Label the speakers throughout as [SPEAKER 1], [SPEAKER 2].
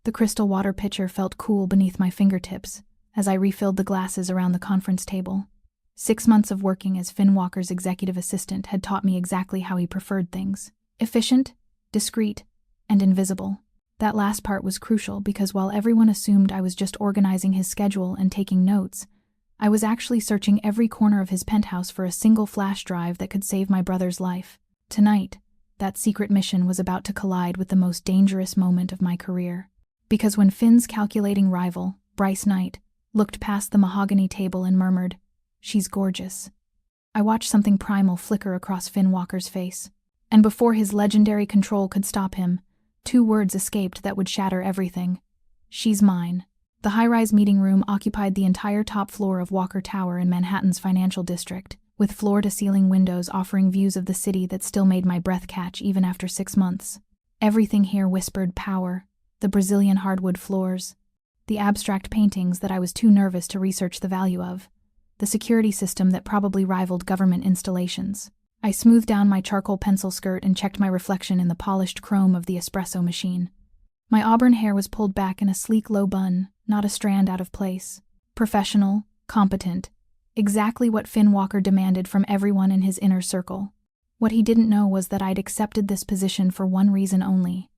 [SPEAKER 1] The crystal water pitcher felt cool beneath my fingertips as I refilled the glasses around the conference table. 6 months of working as Finn Walker's executive assistant had taught me exactly how he preferred things. Efficient, discreet, and invisible. That last part was crucial because while everyone assumed I was just organizing his schedule and taking notes, I was actually searching every corner of his penthouse for a single flash drive that could save my brother's life. Tonight, that secret mission was about to collide with the most dangerous moment of my career. Because when Finn's calculating rival, Bryce Knight, looked past the mahogany table and murmured, "She's gorgeous," I watched something primal flicker across Finn Walker's face. And before his legendary control could stop him, 2 words escaped that would shatter everything. "She's mine." The high-rise meeting room occupied the entire top floor of Walker Tower in Manhattan's financial district, with floor-to-ceiling windows offering views of the city that still made my breath catch even after 6 months. Everything here whispered power: the Brazilian hardwood floors, the abstract paintings that I was too nervous to research the value of, the security system that probably rivaled government installations. I smoothed down my charcoal pencil skirt and checked my reflection in the polished chrome of the espresso machine. My auburn hair was pulled back in a sleek low bun, not a strand out of place. Professional, competent, exactly what Finn Walker demanded from everyone in his inner circle. What he didn't know was that I'd accepted this position for one reason only.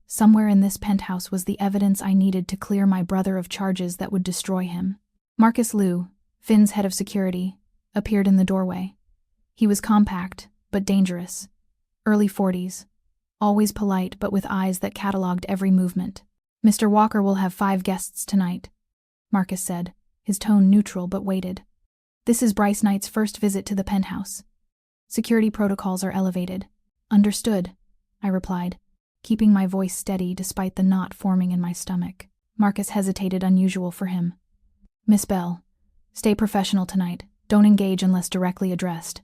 [SPEAKER 1] Somewhere in this penthouse was the evidence I needed to clear my brother of charges that would destroy him. Marcus Liu, Finn's head of security, appeared in the doorway. He was compact, but dangerous. Early 40s. Always polite, but with eyes that catalogued every movement. "Mr. Walker will have 5 guests tonight," Marcus said, his tone neutral but weighted. "This is Bryce Knight's first visit to the penthouse. Security protocols are elevated." "Understood," I replied, keeping my voice steady despite the knot forming in my stomach. Marcus hesitated, unusual for him. "Miss Bell, stay professional tonight. Don't engage unless directly addressed.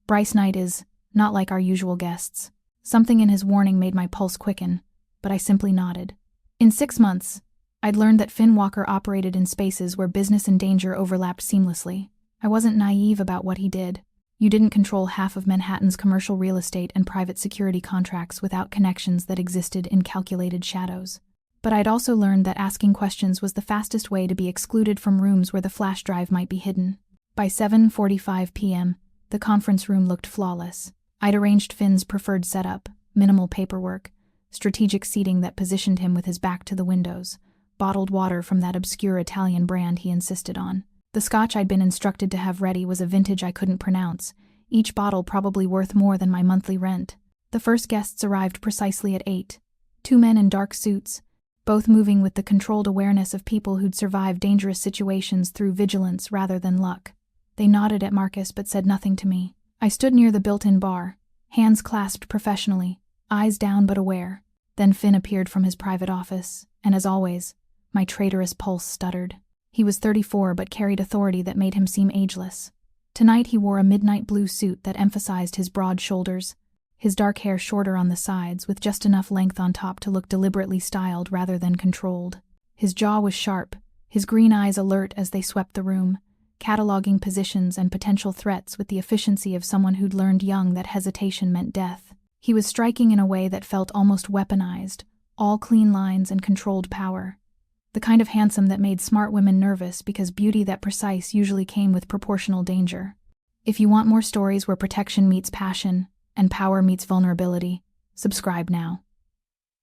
[SPEAKER 1] Bryce Knight is not like our usual guests." Something in his warning made my pulse quicken, but I simply nodded. In 6 months, I'd learned that Finn Walker operated in spaces where business and danger overlapped seamlessly. I wasn't naive about what he did. You didn't control half of Manhattan's commercial real estate and private security contracts without connections that existed in calculated shadows. But I'd also learned that asking questions was the fastest way to be excluded from rooms where the flash drive might be hidden. By 7:45 p.m., the conference room looked flawless. I'd arranged Finn's preferred setup: minimal paperwork, strategic seating that positioned him with his back to the windows, bottled water from that obscure Italian brand he insisted on. The scotch I'd been instructed to have ready was a vintage I couldn't pronounce, each bottle probably worth more than my monthly rent. The first guests arrived precisely at 8. 2 men in dark suits, both moving with the controlled awareness of people who'd survived dangerous situations through vigilance rather than luck. They nodded at Marcus but said nothing to me. I stood near the built-in bar, hands clasped professionally, eyes down but aware. Then Finn appeared from his private office, and as always, my traitorous pulse stuttered. He was 34 but carried authority that made him seem ageless. Tonight he wore a midnight blue suit that emphasized his broad shoulders, his dark hair shorter on the sides with just enough length on top to look deliberately styled rather than controlled. His jaw was sharp, his green eyes alert as they swept the room, cataloging positions and potential threats with the efficiency of someone who'd learned young that hesitation meant death. He was striking in a way that felt almost weaponized, all clean lines and controlled power. The kind of handsome that made smart women nervous because beauty that precise usually came with proportional danger. If you want more stories where protection meets passion and power meets vulnerability, subscribe now.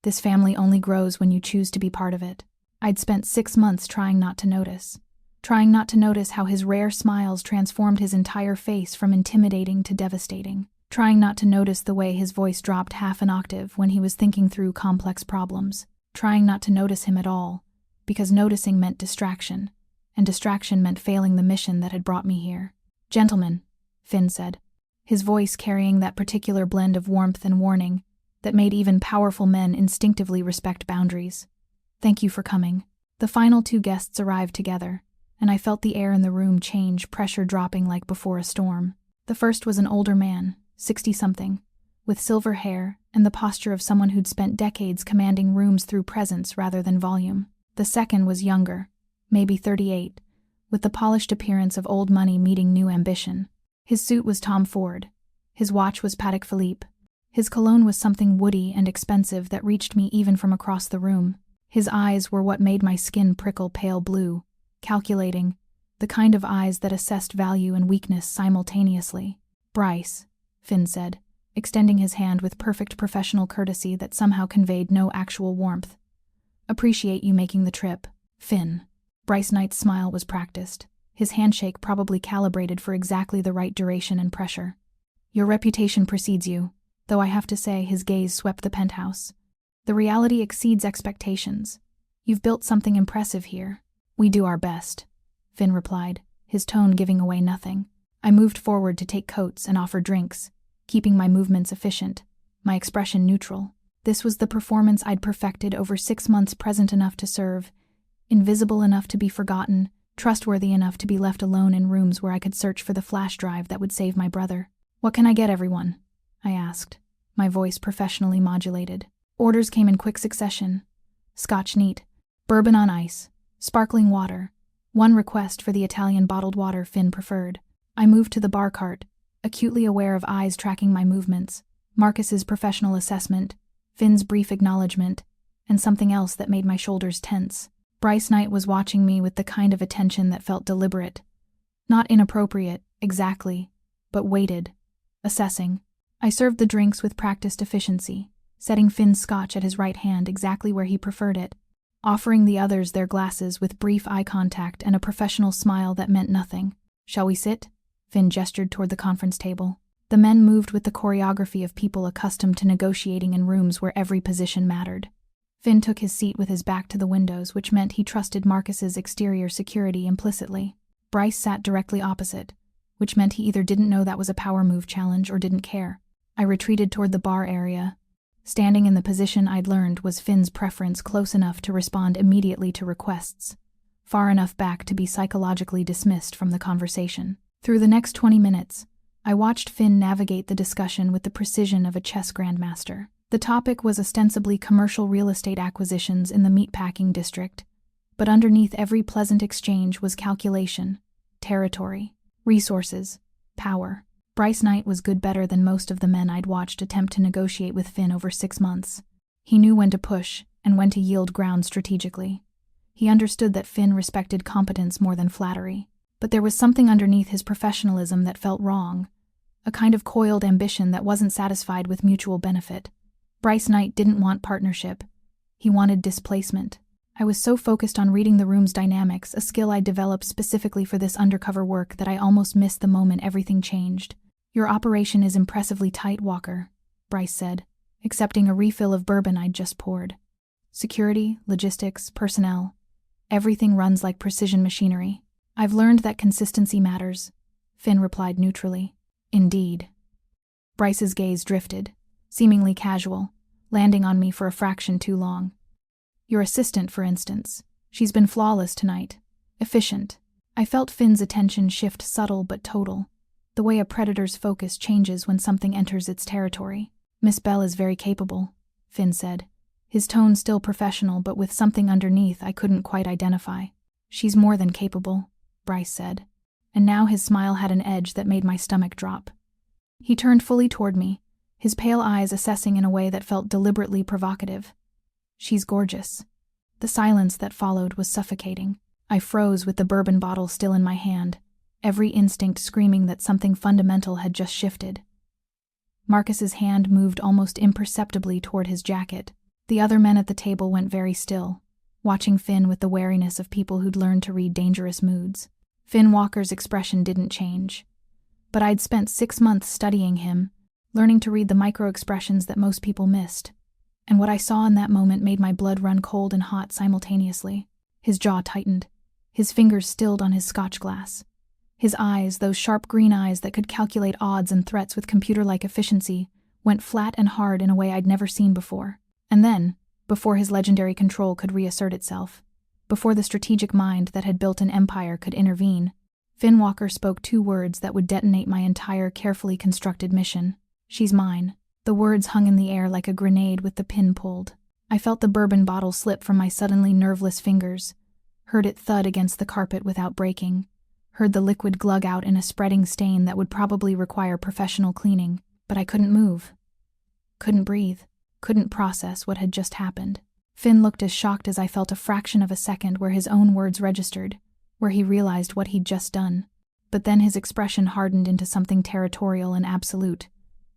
[SPEAKER 1] This family only grows when you choose to be part of it. I'd spent 6 months trying not to notice how his rare smiles transformed his entire face from intimidating to devastating, trying not to notice the way his voice dropped half an octave when he was thinking through complex problems, trying not to notice him at all, because noticing meant distraction, and distraction meant failing the mission that had brought me here. "Gentlemen," Finn said, his voice carrying that particular blend of warmth and warning that made even powerful men instinctively respect boundaries. "Thank you for coming." The final 2 guests arrived together, and I felt the air in the room change, pressure dropping like before a storm. The first was an older man, 60-something, with silver hair and the posture of someone who'd spent decades commanding rooms through presence rather than volume. The second was younger, maybe 38, with the polished appearance of old money meeting new ambition. His suit was Tom Ford. His watch was Patek Philippe. His cologne was something woody and expensive that reached me even from across the room. His eyes were what made my skin prickle pale blue, calculating, the kind of eyes that assessed value and weakness simultaneously. "Bryce," Finn said, extending his hand with perfect professional courtesy that somehow conveyed no actual warmth. "Appreciate you making the trip, Finn." Bryce Knight's smile was practiced, his handshake probably calibrated for exactly the right duration and pressure. "Your reputation precedes you," though I have to say his gaze swept the penthouse. "The reality exceeds expectations. You've built something impressive here." "We do our best," Finn replied, his tone giving away nothing. I moved forward to take coats and offer drinks, keeping my movements efficient, my expression neutral. This was the performance I'd perfected over 6 months, present enough to serve, invisible enough to be forgotten, trustworthy enough to be left alone in rooms where I could search for the flash drive that would save my brother. "What can I get everyone?" I asked, my voice professionally modulated. Orders came in quick succession. Scotch neat, bourbon on ice, sparkling water, one request for the Italian bottled water Finn preferred. I moved to the bar cart, acutely aware of eyes tracking my movements, Marcus's professional assessment, Finn's brief acknowledgement, and something else that made my shoulders tense. Bryce Knight was watching me with the kind of attention that felt deliberate. Not inappropriate, exactly, but weighted, assessing. I served the drinks with practiced efficiency, setting Finn's scotch at his right hand exactly where he preferred it, offering the others their glasses with brief eye contact and a professional smile that meant nothing. "Shall we sit?" Finn gestured toward the conference table. The men moved with the choreography of people accustomed to negotiating in rooms where every position mattered. Finn took his seat with his back to the windows, which meant he trusted Marcus's exterior security implicitly. Bryce sat directly opposite, which meant he either didn't know that was a power move challenge or didn't care. I retreated toward the bar area, standing in the position I'd learned was Finn's preference, close enough to respond immediately to requests, far enough back to be psychologically dismissed from the conversation. Through the next 20 minutes, I watched Finn navigate the discussion with the precision of a chess grandmaster. The topic was ostensibly commercial real estate acquisitions in the meatpacking district, but underneath every pleasant exchange was calculation, territory, resources, power. Bryce Knight was good, better than most of the men I'd watched attempt to negotiate with Finn over 6 months. He knew when to push and when to yield ground strategically. He understood that Finn respected competence more than flattery, but there was something underneath his professionalism that felt wrong, a kind of coiled ambition that wasn't satisfied with mutual benefit. Bryce Knight didn't want partnership. He wanted displacement. I was so focused on reading the room's dynamics, a skill I developed specifically for this undercover work, that I almost missed the moment everything changed. "Your operation is impressively tight, Walker," Bryce said, accepting a refill of bourbon I'd just poured. "Security, logistics, personnel, everything runs like precision machinery." "I've learned that consistency matters," Finn replied neutrally. "Indeed." Bryce's gaze drifted, seemingly casual, landing on me for a fraction too long. "Your assistant, for instance. She's been flawless tonight. Efficient." I felt Finn's attention shift, subtle but total, the way a predator's focus changes when something enters its territory. "Miss Bell is very capable," Finn said, his tone still professional but with something underneath I couldn't quite identify. "She's more than capable," Bryce said, and now his smile had an edge that made my stomach drop. He turned fully toward me, his pale eyes assessing in a way that felt deliberately provocative. "She's gorgeous." The silence that followed was suffocating. I froze with the bourbon bottle still in my hand, every instinct screaming that something fundamental had just shifted. Marcus's hand moved almost imperceptibly toward his jacket. The other men at the table went very still, watching Finn with the wariness of people who'd learned to read dangerous moods. Finn Walker's expression didn't change, but I'd spent 6 months studying him, learning to read the micro-expressions that most people missed, and what I saw in that moment made my blood run cold and hot simultaneously. His jaw tightened, his fingers stilled on his scotch glass. His eyes, those sharp green eyes that could calculate odds and threats with computer-like efficiency, went flat and hard in a way I'd never seen before. And then, before his legendary control could reassert itself, before the strategic mind that had built an empire could intervene, Finn Walker spoke 2 words that would detonate my entire carefully constructed mission. "She's mine." The words hung in the air like a grenade with the pin pulled. I felt the bourbon bottle slip from my suddenly nerveless fingers, heard it thud against the carpet without breaking, heard the liquid glug out in a spreading stain that would probably require professional cleaning, but I couldn't move, couldn't breathe, couldn't process what had just happened. Finn looked as shocked as I felt a fraction of a second where his own words registered, where he realized what he'd just done. But then his expression hardened into something territorial and absolute,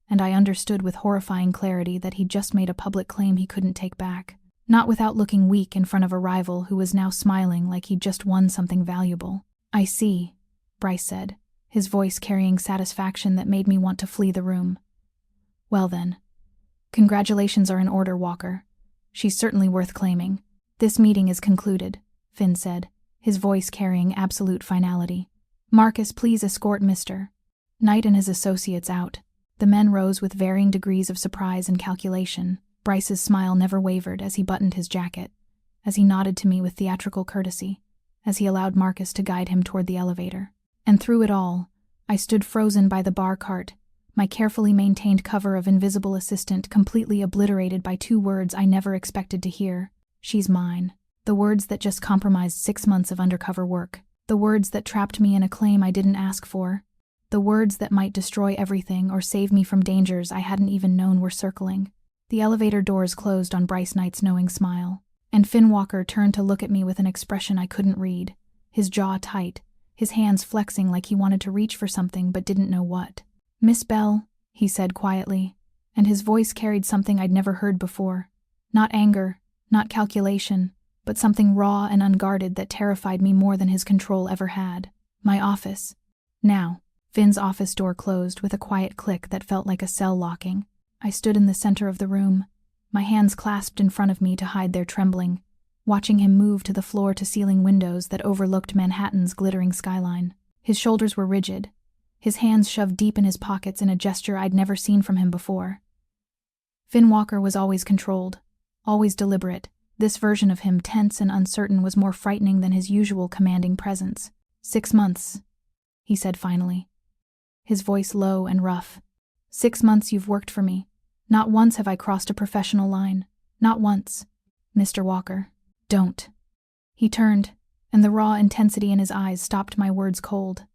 [SPEAKER 1] and I understood with horrifying clarity that he'd just made a public claim he couldn't take back. Not without looking weak in front of a rival who was now smiling like he'd just won something valuable. "I see," Bryce said, his voice carrying satisfaction that made me want to flee the room. "Well then. Congratulations are in order, Walker. She's certainly worth claiming. This meeting is concluded," Finn said, his voice carrying absolute finality. "Marcus, please escort Mr. Knight and his associates out." The men rose with varying degrees of surprise and calculation. Bryce's smile never wavered as he buttoned his jacket, as he nodded to me with theatrical courtesy, as he allowed Marcus to guide him toward the elevator. And through it all, I stood frozen by the bar cart, my carefully maintained cover of invisible assistant completely obliterated by 2 words I never expected to hear. "She's mine." The words that just compromised 6 months of undercover work. The words that trapped me in a claim I didn't ask for. The words that might destroy everything or save me from dangers I hadn't even known were circling. The elevator doors closed on Bryce Knight's knowing smile, and Finn Walker turned to look at me with an expression I couldn't read, his jaw tight, his hands flexing like he wanted to reach for something but didn't know what. "Miss Bell," he said quietly, and his voice carried something I'd never heard before. Not anger, not calculation, but something raw and unguarded that terrified me more than his control ever had. "My office. Now." Finn's office door closed with a quiet click that felt like a cell locking. I stood in the center of the room, my hands clasped in front of me to hide their trembling, watching him move to the floor-to-ceiling windows that overlooked Manhattan's glittering skyline. His shoulders were rigid, his hands shoved deep in his pockets in a gesture I'd never seen from him before. Finn Walker was always controlled, always deliberate. This version of him, tense and uncertain, was more frightening than his usual commanding presence. 6 months, he said finally, his voice low and rough. 6 months you've worked for me. Not once have I crossed a professional line. Not once. Mr. Walker. Don't. He turned, and the raw intensity in his eyes stopped my words cold.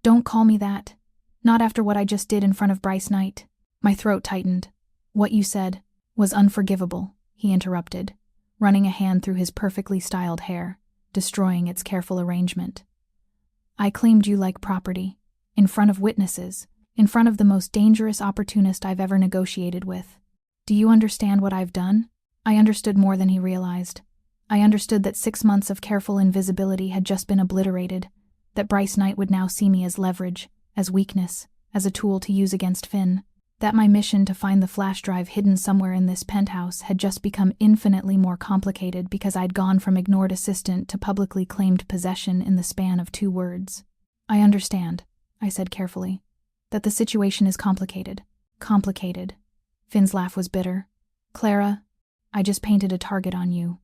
[SPEAKER 1] Don't call me that. Not after what I just did in front of Bryce Knight. My throat tightened. What you said was unforgivable, he interrupted, running a hand through his perfectly styled hair, destroying its careful arrangement. I claimed you like property. In front of witnesses, in front of the most dangerous opportunist I've ever negotiated with. Do you understand what I've done? I understood more than he realized. I understood that 6 months of careful invisibility had just been obliterated, that Bryce Knight would now see me as leverage, as weakness, as a tool to use against Finn, that my mission to find the flash drive hidden somewhere in this penthouse had just become infinitely more complicated because I'd gone from ignored assistant to publicly claimed possession in the span of 2 words. I understand, I said carefully, that the situation is complicated. Complicated. Finn's laugh was bitter. Clara, I just painted a target on you.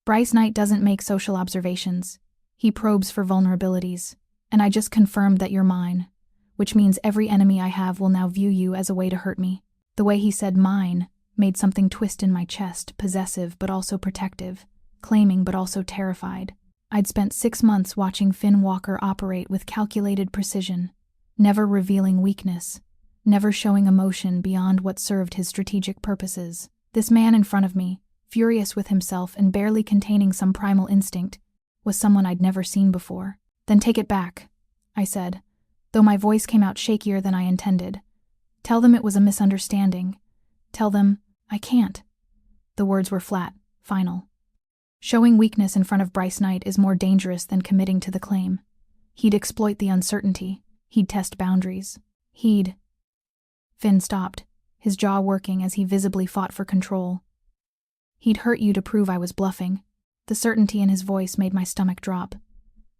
[SPEAKER 1] Bryce Knight doesn't make social observations. He probes for vulnerabilities, and I just confirmed that you're mine, which means every enemy I have will now view you as a way to hurt me. The way he said mine made something twist in my chest, possessive but also protective, claiming but also terrified. I'd spent 6 months watching Finn Walker operate with calculated precision, never revealing weakness, never showing emotion beyond what served his strategic purposes. This man in front of me, furious with himself and barely containing some primal instinct, was someone I'd never seen before. Then take it back, I said, though my voice came out shakier than I intended. Tell them it was a misunderstanding. Tell them, I can't. The words were flat, final. Showing weakness in front of Bryce Knight is more dangerous than committing to the claim. He'd exploit the uncertainty. He'd test boundaries. Finn stopped, his jaw working as he visibly fought for control. He'd hurt you to prove I was bluffing. The certainty in his voice made my stomach drop.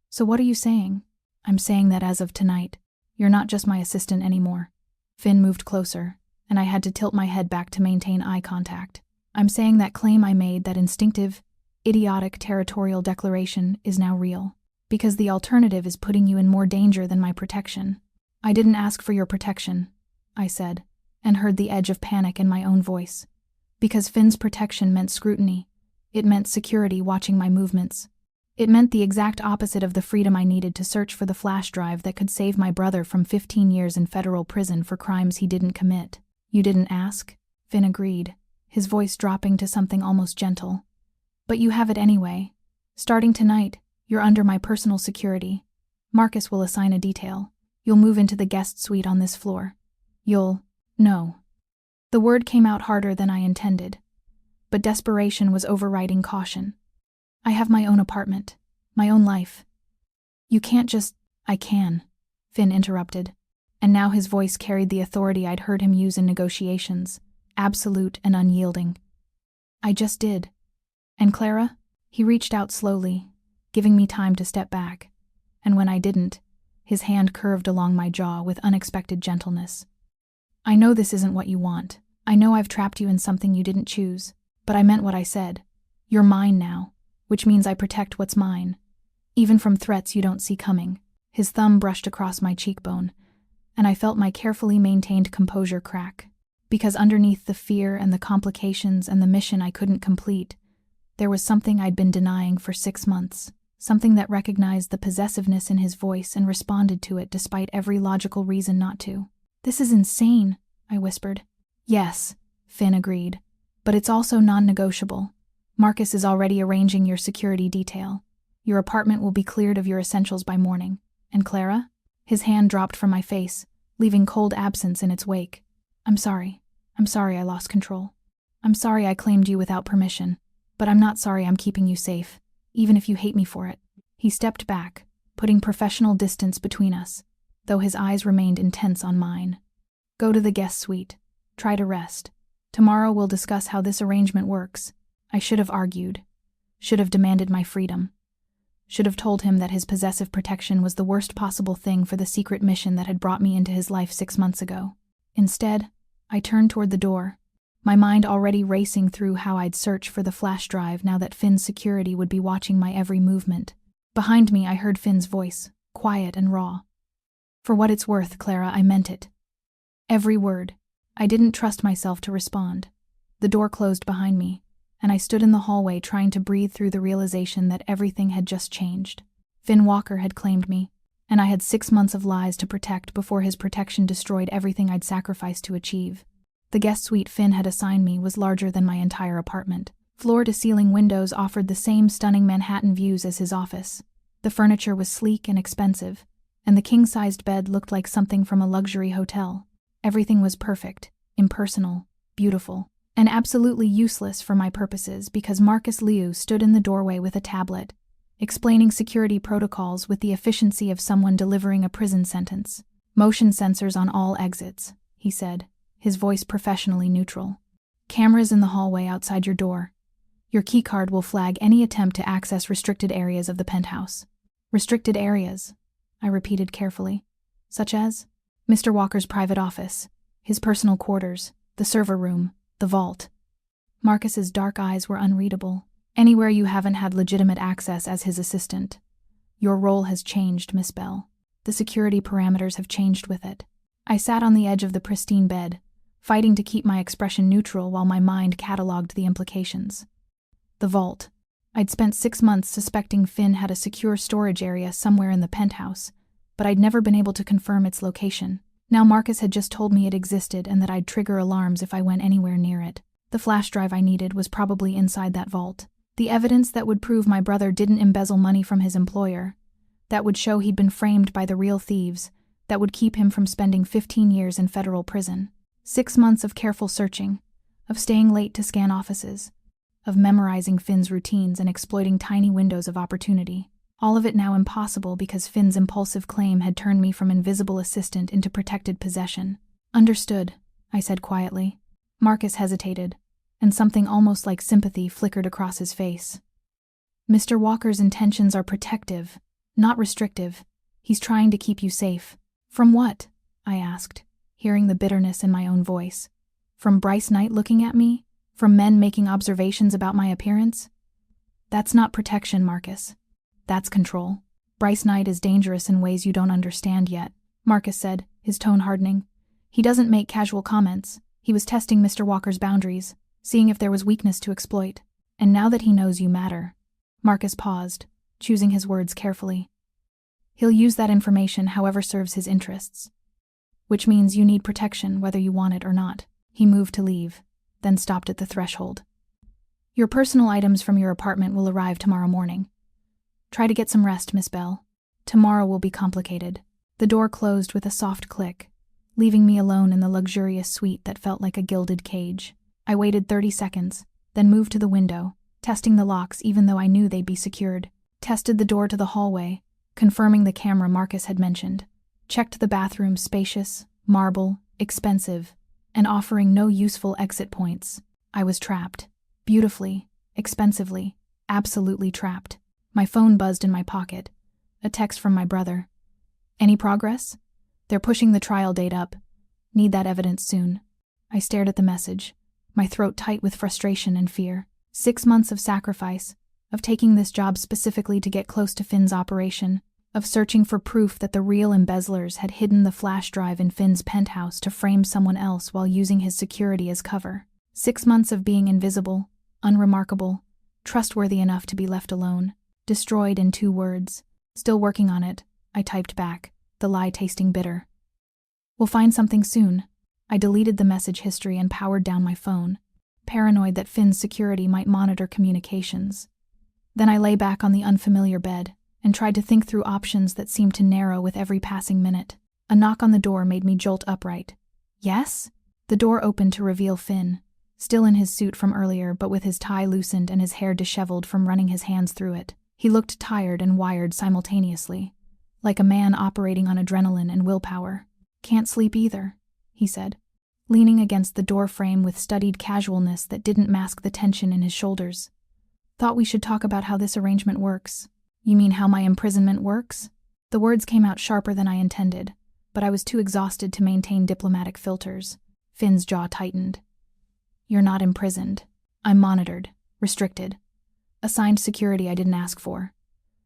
[SPEAKER 1] So what are you saying? I'm saying that as of tonight, you're not just my assistant anymore. Finn moved closer, and I had to tilt my head back to maintain eye contact. I'm saying that claim I made, that instinctive, idiotic territorial declaration, is now real. Because the alternative is putting you in more danger than my protection. I didn't ask for your protection, I said, and heard the edge of panic in my own voice. Because Finn's protection meant scrutiny. It meant security watching my movements. It meant the exact opposite of the freedom I needed to search for the flash drive that could save my brother from 15 years in federal prison for crimes he didn't commit. You didn't ask? Finn agreed, his voice dropping to something almost gentle. But you have it anyway. Starting tonight, you're under my personal security. Marcus will assign a detail. You'll move into the guest suite on this floor. No. The word came out harder than I intended, but desperation was overriding caution. I have my own apartment, my own life. You can't just— I can, Finn interrupted, and now his voice carried the authority I'd heard him use in negotiations, absolute and unyielding. I just did. And Clara? He reached out slowly, giving me time to step back, and when I didn't, his hand curved along my jaw with unexpected gentleness. I know this isn't what you want. I know I've trapped you in something you didn't choose, but I meant what I said. You're mine now, which means I protect what's mine, even from threats you don't see coming. His thumb brushed across my cheekbone, and I felt my carefully maintained composure crack, because underneath the fear and the complications and the mission I couldn't complete, there was something I'd been denying for 6 months, something that recognized the possessiveness in his voice and responded to it despite every logical reason not to. This is insane, I whispered. Yes, Finn agreed, but it's also non-negotiable. Marcus is already arranging your security detail. Your apartment will be cleared of your essentials by morning. And Clara? His hand dropped from my face, leaving cold absence in its wake. I'm sorry I lost control. I'm sorry I claimed you without permission, but I'm not sorry I'm keeping you safe, even if you hate me for it. He stepped back, putting professional distance between us, though his eyes remained intense on mine. Go to the guest suite. Try to rest. Tomorrow we'll discuss how this arrangement works. I should have argued. Should have demanded my freedom. Should have told him that his possessive protection was the worst possible thing for the secret mission that had brought me into his life 6 months ago. Instead, I turned toward the door, my mind already racing through how I'd search for the flash drive now that Finn's security would be watching my every movement. Behind me I heard Finn's voice, quiet and raw. For what it's worth, Clara, I meant it. Every word. I didn't trust myself to respond. The door closed behind me, and I stood in the hallway trying to breathe through the realization that everything had just changed. Finn Walker had claimed me, and I had 6 months of lies to protect before his protection destroyed everything I'd sacrificed to achieve. The guest suite Finn had assigned me was larger than my entire apartment. Floor-to-ceiling windows offered the same stunning Manhattan views as his office. The furniture was sleek and expensive, and the king-sized bed looked like something from a luxury hotel. Everything was perfect, impersonal, beautiful, and absolutely useless for my purposes because Marcus Liu stood in the doorway with a tablet, explaining security protocols with the efficiency of someone delivering a prison sentence. Motion sensors on all exits, he said, his voice professionally neutral. Cameras in the hallway outside your door. Your keycard will flag any attempt to access restricted areas of the penthouse. Restricted areas, I repeated carefully. Such as? Mr. Walker's private office, his personal quarters, the server room, the vault. Marcus's dark eyes were unreadable. Anywhere you haven't had legitimate access as his assistant. Your role has changed, Miss Bell. The security parameters have changed with it. I sat on the edge of the pristine bed, fighting to keep my expression neutral while my mind catalogued the implications. The vault. I'd spent 6 months suspecting Finn had a secure storage area somewhere in the penthouse, but I'd never been able to confirm its location. Now Marcus had just told me it existed and that I'd trigger alarms if I went anywhere near it. The flash drive I needed was probably inside that vault. The evidence that would prove my brother didn't embezzle money from his employer, that would show he'd been framed by the real thieves, that would keep him from spending 15 years in federal prison. 6 months of careful searching, of staying late to scan offices, of memorizing Finn's routines and exploiting tiny windows of opportunity. All of it now impossible because Finn's impulsive claim had turned me from invisible assistant into protected possession. Understood, I said quietly. Marcus hesitated, and something almost like sympathy flickered across his face. Mr. Walker's intentions are protective, not restrictive. He's trying to keep you safe. From what? I asked, hearing the bitterness in my own voice. From Bryce Knight looking at me? From men making observations about my appearance? That's not protection, Marcus. That's control. Bryce Knight is dangerous in ways you don't understand yet, Marcus said, his tone hardening. He doesn't make casual comments. He was testing Mr. Walker's boundaries, seeing if there was weakness to exploit. And now that he knows you matter. Marcus paused, choosing his words carefully. He'll use that information however serves his interests. Which means you need protection whether you want it or not. He moved to leave, then stopped at the threshold. Your personal items from your apartment will arrive tomorrow morning. Try to get some rest, Miss Bell. Tomorrow will be complicated." The door closed with a soft click, leaving me alone in the luxurious suite that felt like a gilded cage. I waited 30 seconds, then moved to the window, testing the locks even though I knew they'd be secured. Tested the door to the hallway, confirming the camera Marcus had mentioned. Checked the bathroom, spacious, marble, expensive, and offering no useful exit points. I was trapped. Beautifully, expensively, absolutely trapped. My phone buzzed in my pocket. A text from my brother. "Any progress? They're pushing the trial date up. Need that evidence soon." I stared at the message, my throat tight with frustration and fear. 6 months of sacrifice, of taking this job specifically to get close to Finn's operation, of searching for proof that the real embezzlers had hidden the flash drive in Finn's penthouse to frame someone else while using his security as cover. 6 months of being invisible, unremarkable, trustworthy enough to be left alone. Destroyed in 2 words. "Still working on it," I typed back, the lie tasting bitter. "We'll find something soon." I deleted the message history and powered down my phone, paranoid that Finn's security might monitor communications. Then I lay back on the unfamiliar bed and tried to think through options that seemed to narrow with every passing minute. A knock on the door made me jolt upright. "Yes?" The door opened to reveal Finn, still in his suit from earlier but with his tie loosened and his hair disheveled from running his hands through it. He looked tired and wired simultaneously, like a man operating on adrenaline and willpower. "Can't sleep either," he said, leaning against the door frame with studied casualness that didn't mask the tension in his shoulders. "Thought we should talk about how this arrangement works." "You mean how my imprisonment works?" The words came out sharper than I intended, but I was too exhausted to maintain diplomatic filters. Finn's jaw tightened. "You're not imprisoned. I'm monitored, restricted. Assigned security I didn't ask for.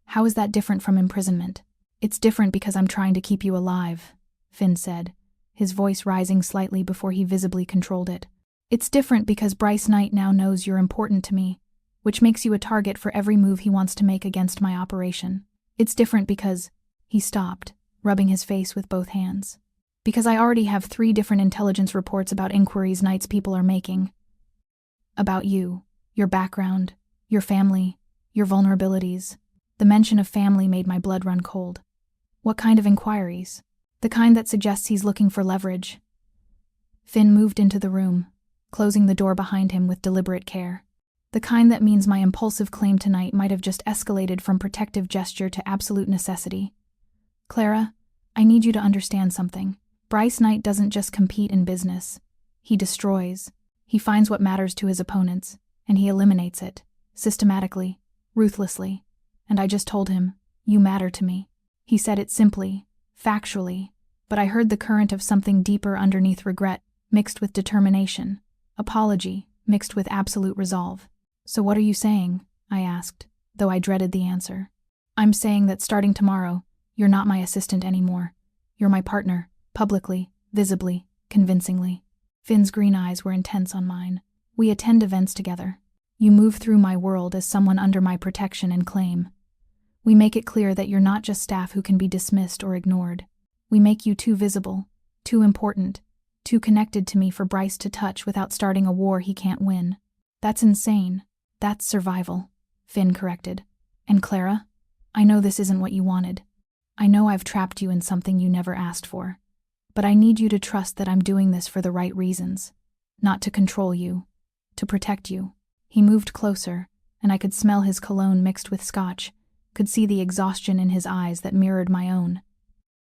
[SPEAKER 1] How is that different from imprisonment?" "It's different because I'm trying to keep you alive," Finn said, his voice rising slightly before he visibly controlled it. "It's different because Bryce Knight now knows you're important to me, which makes you a target for every move he wants to make against my operation. It's different because—" He stopped, rubbing his face with both hands. "Because I already have 3 different intelligence reports about inquiries Knight's people are making. About you, your background, your family, your vulnerabilities." The mention of family made my blood run cold. "What kind of inquiries?" "The kind that suggests he's looking for leverage." Finn moved into the room, closing the door behind him with deliberate care. "The kind that means my impulsive claim tonight might have just escalated from protective gesture to absolute necessity. Clara, I need you to understand something. Bryce Knight doesn't just compete in business. He destroys. He finds what matters to his opponents, and he eliminates it, systematically, ruthlessly. And I just told him, you matter to me." He said it simply, factually, but I heard the current of something deeper underneath regret, mixed with determination, apology, mixed with absolute resolve. "So what are you saying?" I asked, though I dreaded the answer. "I'm saying that starting tomorrow, you're not my assistant anymore. You're my partner, publicly, visibly, convincingly." Finn's green eyes were intense on mine. "We attend events together. You move through my world as someone under my protection and claim. We make it clear that you're not just staff who can be dismissed or ignored. We make you too visible, too important, too connected to me for Bryce to touch without starting a war he can't win." "That's insane. That's survival," Finn corrected. "And Clara, I know this isn't what you wanted. I know I've trapped you in something you never asked for. But I need you to trust that I'm doing this for the right reasons. Not to control you. To protect you." He moved closer, and I could smell his cologne mixed with scotch, could see the exhaustion in his eyes that mirrored my own.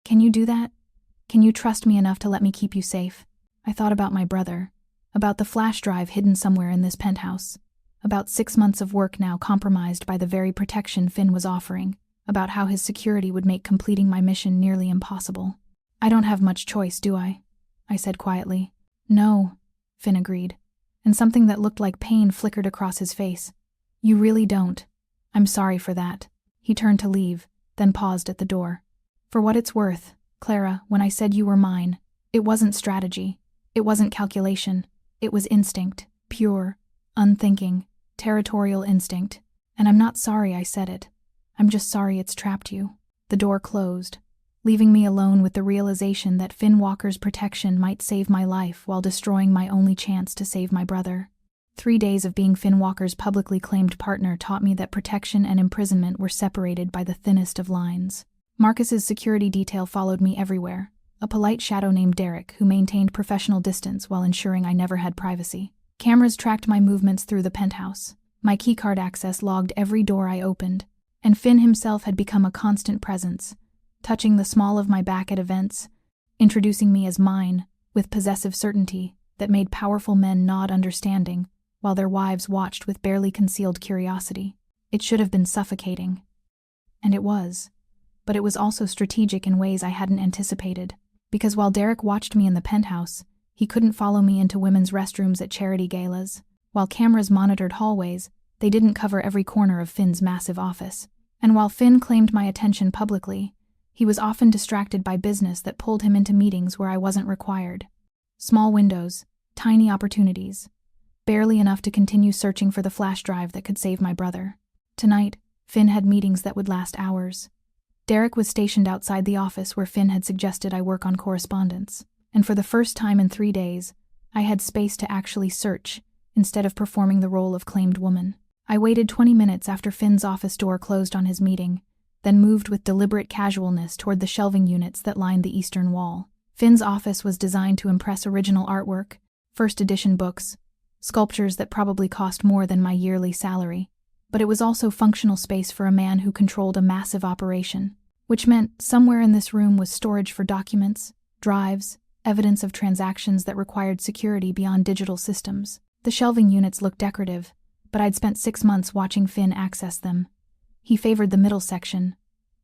[SPEAKER 1] "Can you do that? Can you trust me enough to let me keep you safe?" I thought about my brother, about the flash drive hidden somewhere in this penthouse, about 6 months of work now compromised by the very protection Finn was offering, about how his security would make completing my mission nearly impossible. "I don't have much choice, do I?" I said quietly. "No," Finn agreed, and something that looked like pain flickered across his face. "You really don't. I'm sorry for that." He turned to leave, then paused at the door. "For what it's worth, Clara, when I said you were mine, it wasn't strategy. It wasn't calculation. It was instinct, pure, unthinking, territorial instinct. And I'm not sorry I said it. I'm just sorry it's trapped you." The door closed, leaving me alone with the realization that Finn Walker's protection might save my life while destroying my only chance to save my brother. 3 days of being Finn Walker's publicly claimed partner taught me that protection and imprisonment were separated by the thinnest of lines. Marcus's security detail followed me everywhere, a polite shadow named Derek who maintained professional distance while ensuring I never had privacy. Cameras tracked my movements through the penthouse. My keycard access logged every door I opened, and Finn himself had become a constant presence, touching the small of my back at events, introducing me as mine, with possessive certainty that made powerful men nod understanding, while their wives watched with barely concealed curiosity. It should have been suffocating. And it was. But it was also strategic in ways I hadn't anticipated, because while Derek watched me in the penthouse, he couldn't follow me into women's restrooms at charity galas. While cameras monitored hallways, they didn't cover every corner of Finn's massive office. And while Finn claimed my attention publicly, he was often distracted by business that pulled him into meetings where I wasn't required. Small windows, tiny opportunities, barely enough to continue searching for the flash drive that could save my brother. Tonight, Finn had meetings that would last hours. Derek was stationed outside the office where Finn had suggested I work on correspondence, and for the first time in 3 days, I had space to actually search, instead of performing the role of claimed woman. I waited 20 minutes after Finn's office door closed on his meeting, then moved with deliberate casualness toward the shelving units that lined the eastern wall. Finn's office was designed to impress original artwork, first-edition books, sculptures that probably cost more than my yearly salary, but it was also functional space for a man who controlled a massive operation, which meant somewhere in this room was storage for documents, drives, evidence of transactions that required security beyond digital systems. The shelving units looked decorative, but I'd spent 6 months watching Finn access them. He favored the middle section,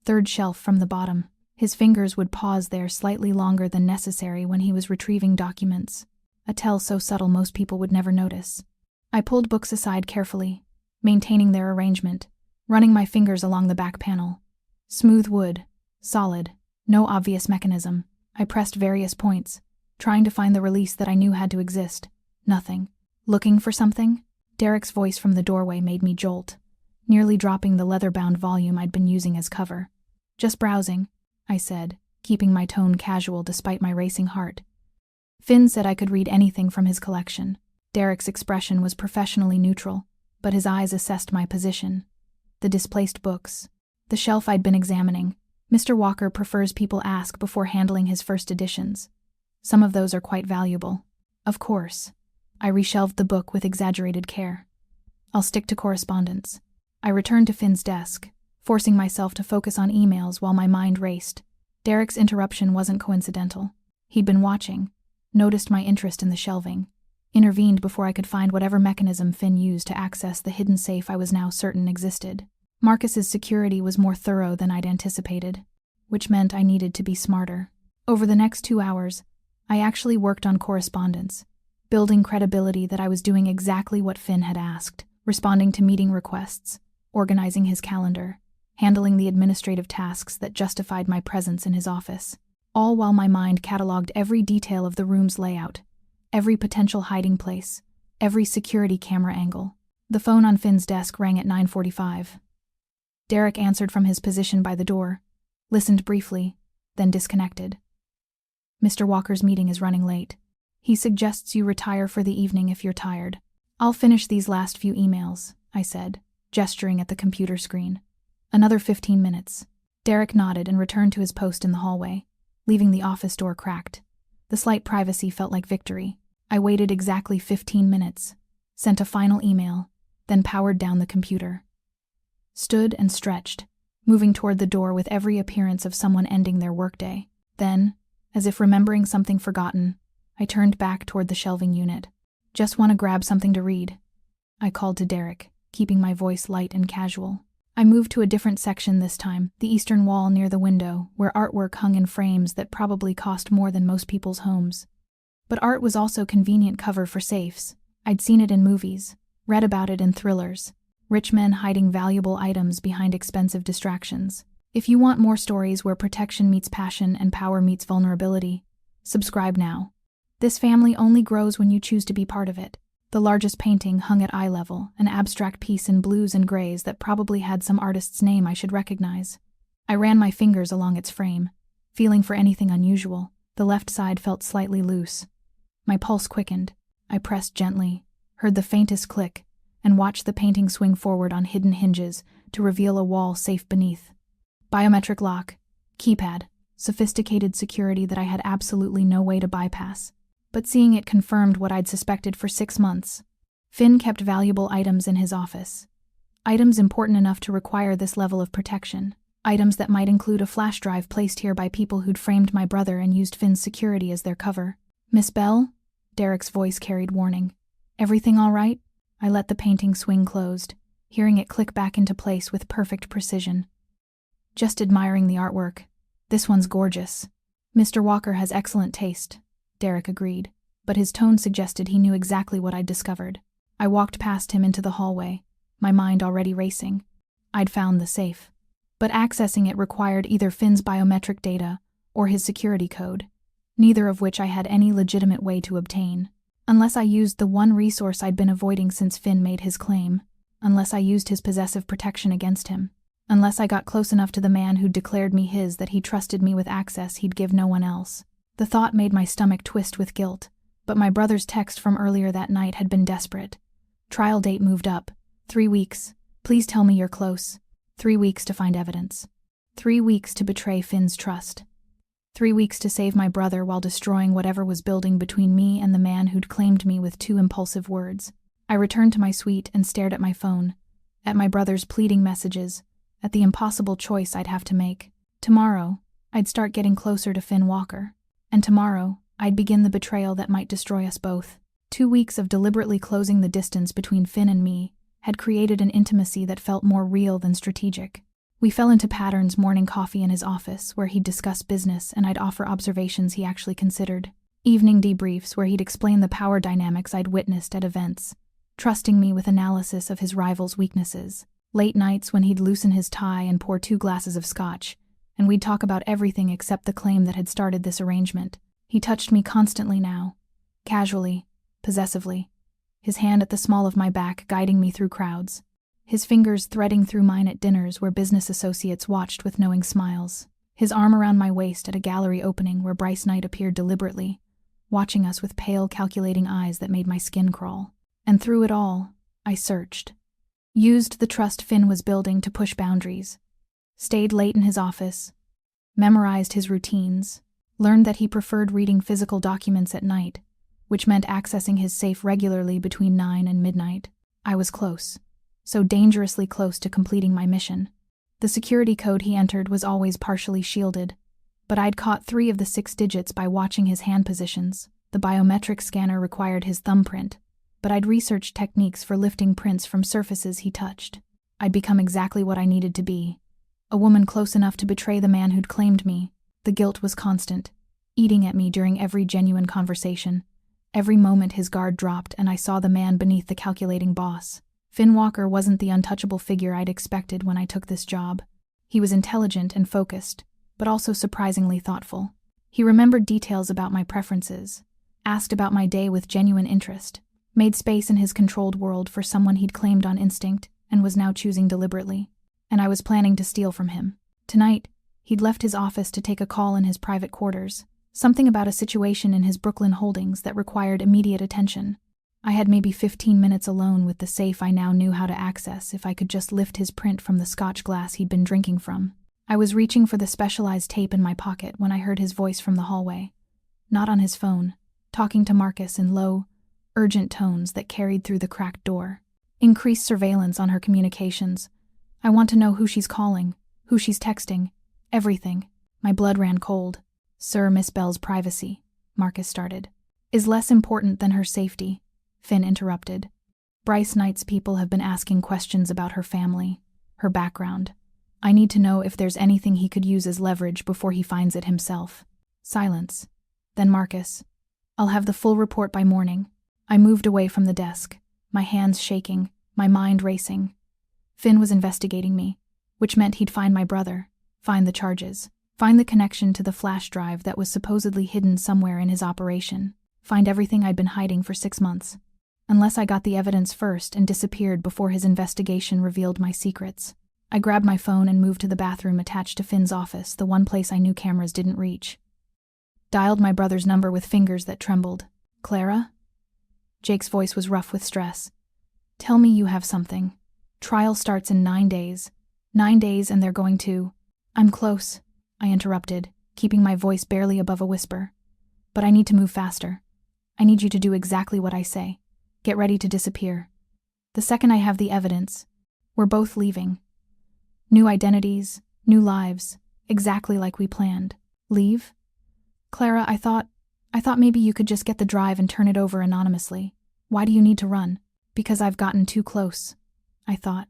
[SPEAKER 1] third shelf from the bottom. His fingers would pause there slightly longer than necessary when he was retrieving documents, a tell so subtle most people would never notice. I pulled books aside carefully, maintaining their arrangement, running my fingers along the back panel. Smooth wood, solid, no obvious mechanism. I pressed various points, trying to find the release that I knew had to exist. Nothing. Looking for something? Derek's voice from the doorway made me jolt, nearly dropping the leather-bound volume I'd been using as cover. Just browsing, I said, keeping my tone casual despite my racing heart. Finn said I could read anything from his collection. Derek's expression was professionally neutral, but his eyes assessed my position. The displaced books. The shelf I'd been examining. Mr. Walker prefers people ask before handling his first editions. Some of those are quite valuable. Of course. I reshelved the book with exaggerated care. I'll stick to correspondence. I returned to Finn's desk, forcing myself to focus on emails while my mind raced. Derek's interruption wasn't coincidental. He'd been watching, noticed my interest in the shelving, intervened before I could find whatever mechanism Finn used to access the hidden safe I was now certain existed. Marcus's security was more thorough than I'd anticipated, which meant I needed to be smarter. Over the next 2 hours, I actually worked on correspondence, building credibility that I was doing exactly what Finn had asked, responding to meeting requests, organizing his calendar, handling the administrative tasks that justified my presence in his office, all while my mind cataloged every detail of the room's layout, every potential hiding place, every security camera angle. The phone on Finn's desk rang at 9:45. Derek answered from his position by the door, listened briefly, then disconnected. Mr. Walker's meeting is running late. He suggests you retire for the evening if you're tired. I'll finish these last few emails, I said, gesturing at the computer screen. Another 15 minutes. Derek nodded and returned to his post in the hallway, leaving the office door cracked. The slight privacy felt like victory. I waited exactly 15 minutes, sent a final email, then powered down the computer. Stood and stretched, moving toward the door with every appearance of someone ending their workday. Then, as if remembering something forgotten, I turned back toward the shelving unit. Just want to grab something to read, I called to Derek, keeping my voice light and casual. I moved to a different section this time, the eastern wall near the window, where artwork hung in frames that probably cost more than most people's homes. But art was also convenient cover for safes. I'd seen it in movies, read about it in thrillers. Rich men hiding valuable items behind expensive distractions. If you want more stories where protection meets passion and power meets vulnerability, subscribe now. This family only grows when you choose to be part of it. The largest painting hung at eye level, an abstract piece in blues and grays that probably had some artist's name I should recognize. I ran my fingers along its frame, feeling for anything unusual. The left side felt slightly loose. My pulse quickened. I pressed gently, heard the faintest click, and watched the painting swing forward on hidden hinges to reveal a wall safe beneath. Biometric lock, keypad, sophisticated security that I had absolutely no way to bypass. But seeing it confirmed what I'd suspected for 6 months. Finn kept valuable items in his office. Items important enough to require this level of protection. Items that might include a flash drive placed here by people who'd framed my brother and used Finn's security as their cover. "Miss Bell?" Derek's voice carried warning. "Everything all right?" I let the painting swing closed, hearing it click back into place with perfect precision. "Just admiring the artwork. This one's gorgeous." "Mr. Walker has excellent taste," Derek agreed, but his tone suggested he knew exactly what I'd discovered. I walked past him into the hallway, my mind already racing. I'd found the safe. But accessing it required either Finn's biometric data or his security code, neither of which I had any legitimate way to obtain. Unless I used the one resource I'd been avoiding since Finn made his claim. Unless I used his possessive protection against him. Unless I got close enough to the man who'd declared me his that he trusted me with access he'd give no one else. The thought made my stomach twist with guilt, but my brother's text from earlier that night had been desperate. Trial date moved up. 3 weeks. Please tell me you're close. 3 weeks to find evidence. 3 weeks to betray Finn's trust. 3 weeks to save my brother while destroying whatever was building between me and the man who'd claimed me with 2 impulsive words. I returned to my suite and stared at my phone, at my brother's pleading messages, at the impossible choice I'd have to make. Tomorrow, I'd start getting closer to Finn Walker. And tomorrow, I'd begin the betrayal that might destroy us both. 2 weeks of deliberately closing the distance between Finn and me had created an intimacy that felt more real than strategic. We fell into patterns morning coffee in his office, where he'd discuss business and I'd offer observations he actually considered. Evening debriefs, where he'd explain the power dynamics I'd witnessed at events, trusting me with analysis of his rivals' weaknesses. Late nights when he'd loosen his tie and pour 2 glasses of scotch, and we'd talk about everything except the claim that had started this arrangement. He touched me constantly now, casually, possessively, his hand at the small of my back guiding me through crowds, his fingers threading through mine at dinners where business associates watched with knowing smiles, his arm around my waist at a gallery opening where Bryce Knight appeared deliberately, watching us with pale, calculating eyes that made my skin crawl. And through it all, I searched. Used the trust Finn was building to push boundaries. Stayed late in his office. Memorized his routines. Learned that he preferred reading physical documents at night, which meant accessing his safe regularly between 9 and midnight. I was close. So dangerously close to completing my mission. The security code he entered was always partially shielded, but I'd caught 3 of the 6 digits by watching his hand positions. The biometric scanner required his thumbprint, but I'd researched techniques for lifting prints from surfaces he touched. I'd become exactly what I needed to be. A woman close enough to betray the man who'd claimed me. The guilt was constant, eating at me during every genuine conversation. Every moment his guard dropped and I saw the man beneath the calculating boss. Finn Walker wasn't the untouchable figure I'd expected when I took this job. He was intelligent and focused, but also surprisingly thoughtful. He remembered details about my preferences, asked about my day with genuine interest, made space in his controlled world for someone he'd claimed on instinct and was now choosing deliberately. And I was planning to steal from him. Tonight, he'd left his office to take a call in his private quarters, something about a situation in his Brooklyn holdings that required immediate attention. I had maybe 15 minutes alone with the safe I now knew how to access if I could just lift his print from the scotch glass he'd been drinking from. I was reaching for the specialized tape in my pocket when I heard his voice from the hallway. Not on his phone, talking to Marcus in low, urgent tones that carried through the cracked door. Increased surveillance on her communications. I want to know who she's calling, who she's texting, everything. My blood ran cold. "Sir, Miss Bell's privacy," Marcus started, "is less important than her safety," Finn interrupted. "Bryce Knight's people have been asking questions about her family, her background. I need to know if there's anything he could use as leverage before he finds it himself." Silence. Then Marcus, "I'll have the full report by morning." I moved away from the desk, my hands shaking, my mind racing. Finn was investigating me, which meant he'd find my brother, find the charges, find the connection to the flash drive that was supposedly hidden somewhere in his operation, find everything I'd been hiding for 6 months. Unless I got the evidence first and disappeared before his investigation revealed my secrets. I grabbed my phone and moved to the bathroom attached to Finn's office, the one place I knew cameras didn't reach. Dialed my brother's number with fingers that trembled. "Clara?" Jake's voice was rough with stress. Tell me you have something. Trial starts in 9 days. 9 days and they're going to… I'm close, I interrupted, keeping my voice barely above a whisper. But I need to move faster. I need you to do exactly what I say. Get ready to disappear. The second I have the evidence, we're both leaving. New identities, new lives, exactly like we planned. Leave? Clara, I thought maybe you could just get the drive and turn it over anonymously. Why do you need to run? Because I've gotten too close, I thought.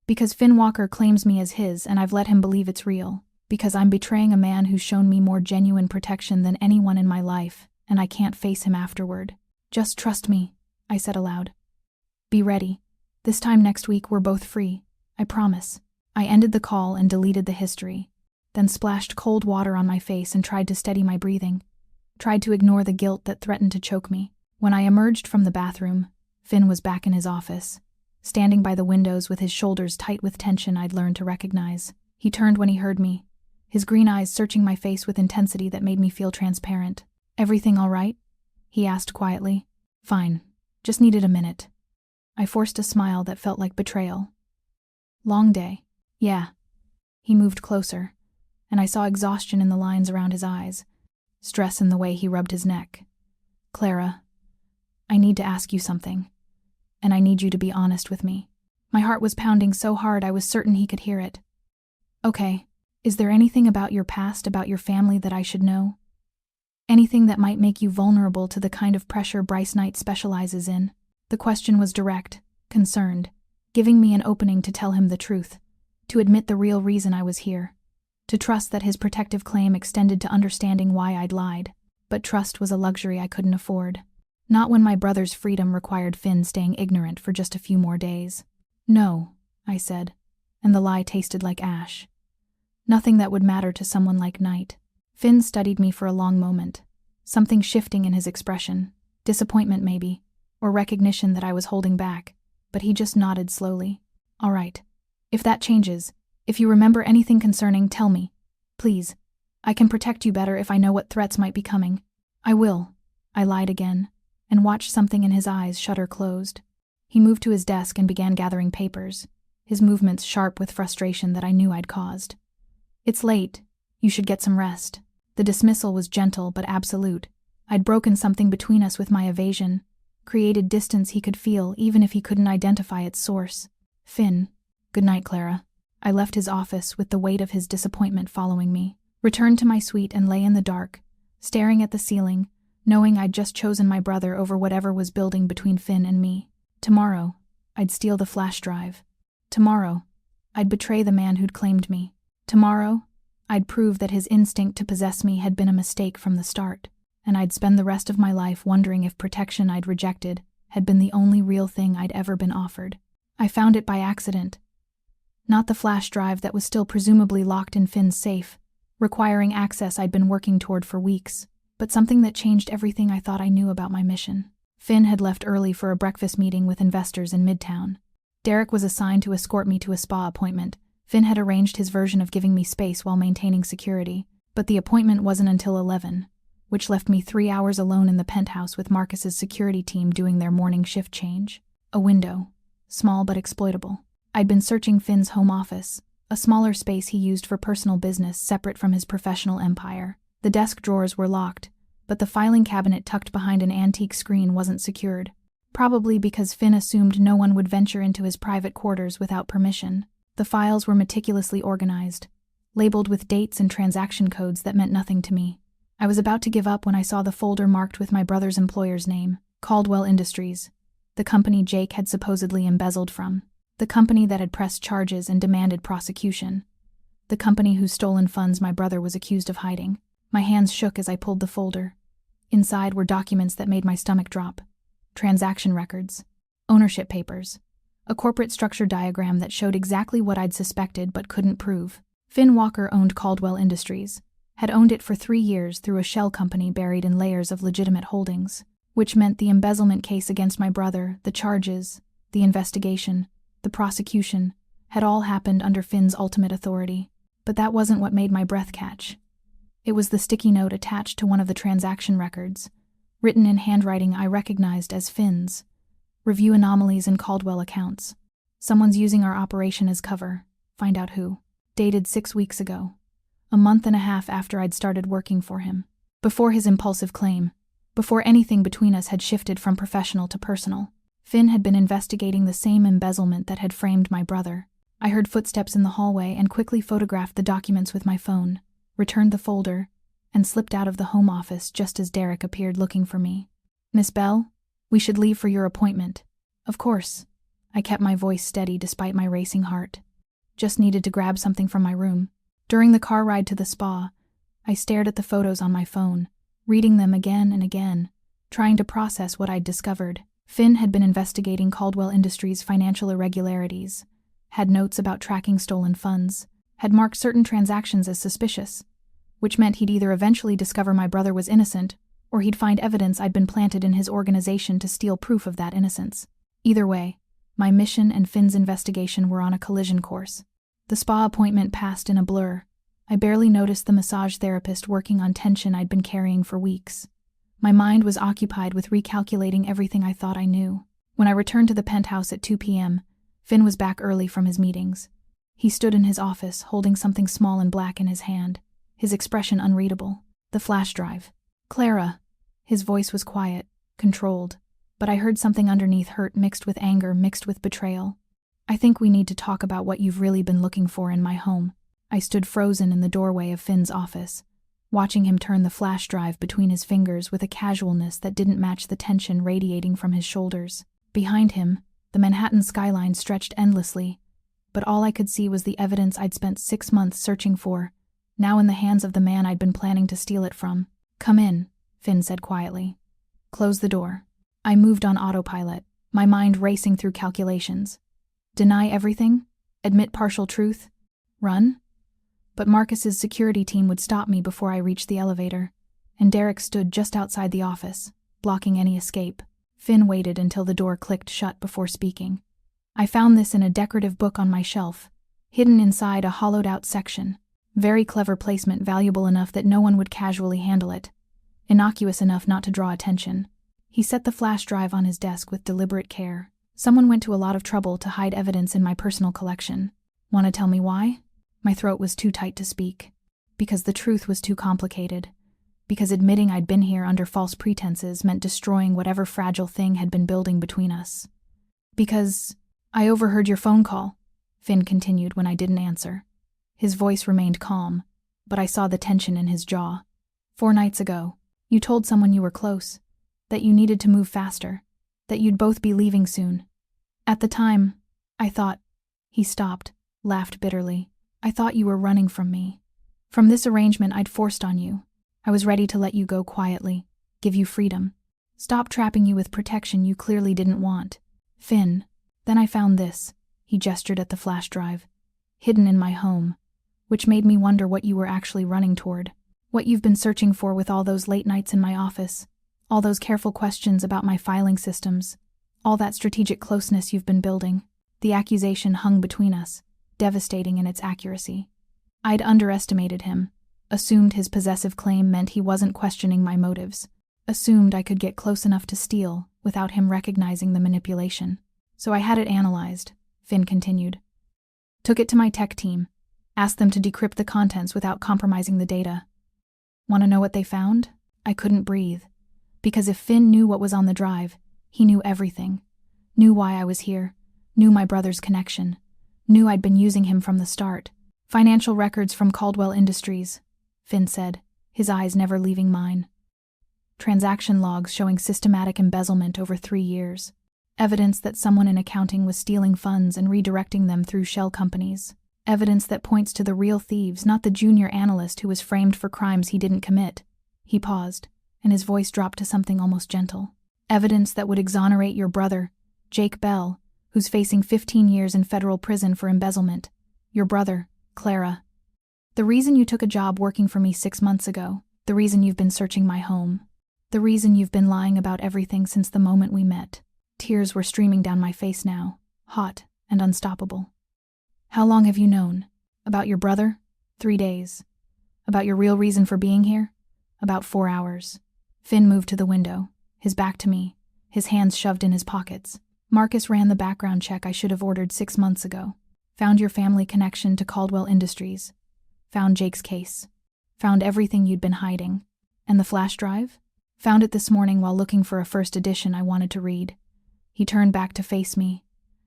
[SPEAKER 1] Because Finn Walker claims me as his and I've let him believe it's real. Because I'm betraying a man who's shown me more genuine protection than anyone in my life, and I can't face him afterward. Just trust me, I said aloud. Be ready. This time next week we're both free. I promise. I ended the call and deleted the history, then splashed cold water on my face and tried to steady my breathing. Tried to ignore the guilt that threatened to choke me. When I emerged from the bathroom, Finn was back in his office, standing by the windows with his shoulders tight with tension I'd learned to recognize. He turned when he heard me, his green eyes searching my face with intensity that made me feel transparent. Everything all right? He asked quietly. Fine. Just needed a minute. I forced a smile that felt like betrayal. Long day. Yeah. He moved closer, and I saw exhaustion in the lines around his eyes, stress in the way he rubbed his neck. Clara, I need to ask you something, and I need you to be honest with me. My heart was pounding so hard I was certain he could hear it. Okay, is there anything about your past, about your family that I should know? Anything that might make you vulnerable to the kind of pressure Bryce Knight specializes in? The question was direct, concerned, giving me an opening to tell him the truth, to admit the real reason I was here, to trust that his protective claim extended to understanding why I'd lied. But trust was a luxury I couldn't afford. Not when my brother's freedom required Finn staying ignorant for just a few more days. No, I said, and the lie tasted like ash. Nothing that would matter to someone like Knight. Finn studied me for a long moment, something shifting in his expression, disappointment maybe, or recognition that I was holding back, but he just nodded slowly. All right. If that changes, if you remember anything concerning, tell me. Please. I can protect you better if I know what threats might be coming. I will. I lied again, and watched something in his eyes shutter closed. He moved to his desk and began gathering papers, his movements sharp with frustration that I knew I'd caused. It's late. You should get some rest. The dismissal was gentle but absolute. I'd broken something between us with my evasion, created distance he could feel even if he couldn't identify its source. Finn. Good night, Clara. I left his office with the weight of his disappointment following me, returned to my suite and lay in the dark, staring at the ceiling, knowing I'd just chosen my brother over whatever was building between Finn and me. Tomorrow, I'd steal the flash drive. Tomorrow, I'd betray the man who'd claimed me. Tomorrow, I'd prove that his instinct to possess me had been a mistake from the start, and I'd spend the rest of my life wondering if protection I'd rejected had been the only real thing I'd ever been offered. I found it by accident. Not the flash drive that was still presumably locked in Finn's safe, requiring access I'd been working toward for weeks, but something that changed everything I thought I knew about my mission. Finn had left early for a breakfast meeting with investors in Midtown. Derek was assigned to escort me to a spa appointment. Finn had arranged his version of giving me space while maintaining security, but the appointment wasn't until 11, which left me 3 hours alone in the penthouse with Marcus's security team doing their morning shift change. A window, small but exploitable. I'd been searching Finn's home office, a smaller space he used for personal business separate from his professional empire. The desk drawers were locked, but the filing cabinet tucked behind an antique screen wasn't secured, probably because Finn assumed no one would venture into his private quarters without permission. The files were meticulously organized, labeled with dates and transaction codes that meant nothing to me. I was about to give up when I saw the folder marked with my brother's employer's name, Caldwell Industries, the company Jake had supposedly embezzled from, the company that had pressed charges and demanded prosecution, the company whose stolen funds my brother was accused of hiding. My hands shook as I pulled the folder. Inside were documents that made my stomach drop. Transaction records, ownership papers, a corporate structure diagram that showed exactly what I'd suspected but couldn't prove. Finn Walker owned Caldwell Industries, had owned it for 3 years through a shell company buried in layers of legitimate holdings, which meant the embezzlement case against my brother, the charges, the investigation, the prosecution, had all happened under Finn's ultimate authority. But that wasn't what made my breath catch. It was the sticky note attached to one of the transaction records, written in handwriting I recognized as Finn's. Review anomalies in Caldwell accounts. Someone's using our operation as cover. Find out who. Dated 6 weeks ago. A month and a half after I'd started working for him. Before his impulsive claim. Before anything between us had shifted from professional to personal. Finn had been investigating the same embezzlement that had framed my brother. I heard footsteps in the hallway and quickly photographed the documents with my phone, returned the folder, and slipped out of the home office just as Derek appeared looking for me. "Miss Bell, we should leave for your appointment." "Of course." I kept my voice steady despite my racing heart. Just needed to grab something from my room. During the car ride to the spa, I stared at the photos on my phone, reading them again and again, trying to process what I'd discovered. Finn had been investigating Caldwell Industries' financial irregularities, had notes about tracking stolen funds, had marked certain transactions as suspicious, which meant he'd either eventually discover my brother was innocent, or he'd find evidence I'd been planted in his organization to steal proof of that innocence. Either way, my mission and Finn's investigation were on a collision course. The spa appointment passed in a blur. I barely noticed the massage therapist working on tension I'd been carrying for weeks. My mind was occupied with recalculating everything I thought I knew. When I returned to the penthouse at 2 p.m., Finn was back early from his meetings. He stood in his office, holding something small and black in his hand, his expression unreadable. The flash drive. "Clara." His voice was quiet, controlled, but I heard something underneath, hurt mixed with anger, mixed with betrayal. "I think we need to talk about what you've really been looking for in my home." I stood frozen in the doorway of Finn's office, watching him turn the flash drive between his fingers with a casualness that didn't match the tension radiating from his shoulders. Behind him, the Manhattan skyline stretched endlessly, but all I could see was the evidence I'd spent 6 months searching for, now in the hands of the man I'd been planning to steal it from. "Come in," Finn said quietly. "Close the door." I moved on autopilot, my mind racing through calculations. Deny everything? Admit partial truth? Run? But Marcus's security team would stop me before I reached the elevator, and Derek stood just outside the office, blocking any escape. Finn waited until the door clicked shut before speaking. "I found this in a decorative book on my shelf, hidden inside a hollowed-out section. Very clever placement, valuable enough that no one would casually handle it. Innocuous enough not to draw attention." He set the flash drive on his desk with deliberate care. "Someone went to a lot of trouble to hide evidence in my personal collection. Want to tell me why?" My throat was too tight to speak. Because the truth was too complicated. Because admitting I'd been here under false pretenses meant destroying whatever fragile thing had been building between us. "Because I overheard your phone call," Finn continued when I didn't answer. His voice remained calm, but I saw the tension in his jaw. "4 nights ago, you told someone you were close, that you needed to move faster, that you'd both be leaving soon. At the time, I thought—" He stopped, laughed bitterly. "I thought you were running from me. From this arrangement I'd forced on you. I was ready to let you go quietly, give you freedom. Stop trapping you with protection you clearly didn't want. Finn, then I found this," he gestured at the flash drive, "hidden in my home, which made me wonder what you were actually running toward. What you've been searching for with all those late nights in my office, all those careful questions about my filing systems, all that strategic closeness you've been building." The accusation hung between us, devastating in its accuracy. I'd underestimated him, assumed his possessive claim meant he wasn't questioning my motives, assumed I could get close enough to steal without him recognizing the manipulation. "So I had it analyzed," Finn continued. "Took it to my tech team, asked them to decrypt the contents without compromising the data. Want to know what they found? I couldn't breathe. Because if Finn knew what was on the drive, he knew everything. Knew why I was here, knew my brother's connection, knew I'd been using him from the start. Financial records from Caldwell Industries," Finn said, his eyes never leaving mine. "Transaction logs showing systematic embezzlement over 3 years. Evidence that someone in accounting was stealing funds and redirecting them through shell companies. Evidence that points to the real thieves, not the junior analyst who was framed for crimes he didn't commit." He paused, and his voice dropped to something almost gentle. "Evidence that would exonerate your brother, Jake Bell, who's facing 15 years in federal prison for embezzlement. Your brother, Clara. The reason you took a job working for me 6 months ago, the reason you've been searching my home, the reason you've been lying about everything since the moment we met." Tears were streaming down my face now, hot and unstoppable. "How long have you known? About your brother? 3 days. About your real reason for being here? About 4 hours." Finn moved to the window, his back to me, his hands shoved in his pockets. Marcus ran the background check I should have ordered 6 months ago. Found your family connection to Caldwell Industries. Found Jake's case. Found everything you'd been hiding. And the flash drive? Found it this morning while looking for a first edition I wanted to read. He turned back to face me,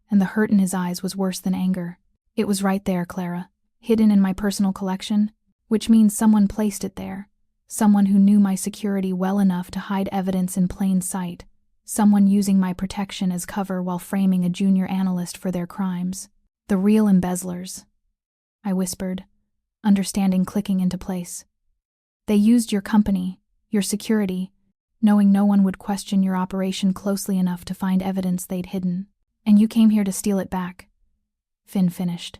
[SPEAKER 1] and the hurt in his eyes was worse than anger. It was right there, Clara, hidden in my personal collection, which means someone placed it there. Someone who knew my security well enough to hide evidence in plain sight. Someone using my protection as cover while framing a junior analyst for their crimes. The real embezzlers, I whispered, understanding clicking into place. They used your company, your security, knowing no one would question your operation closely enough to find evidence they'd hidden. And you came here to steal it back. Finn finished.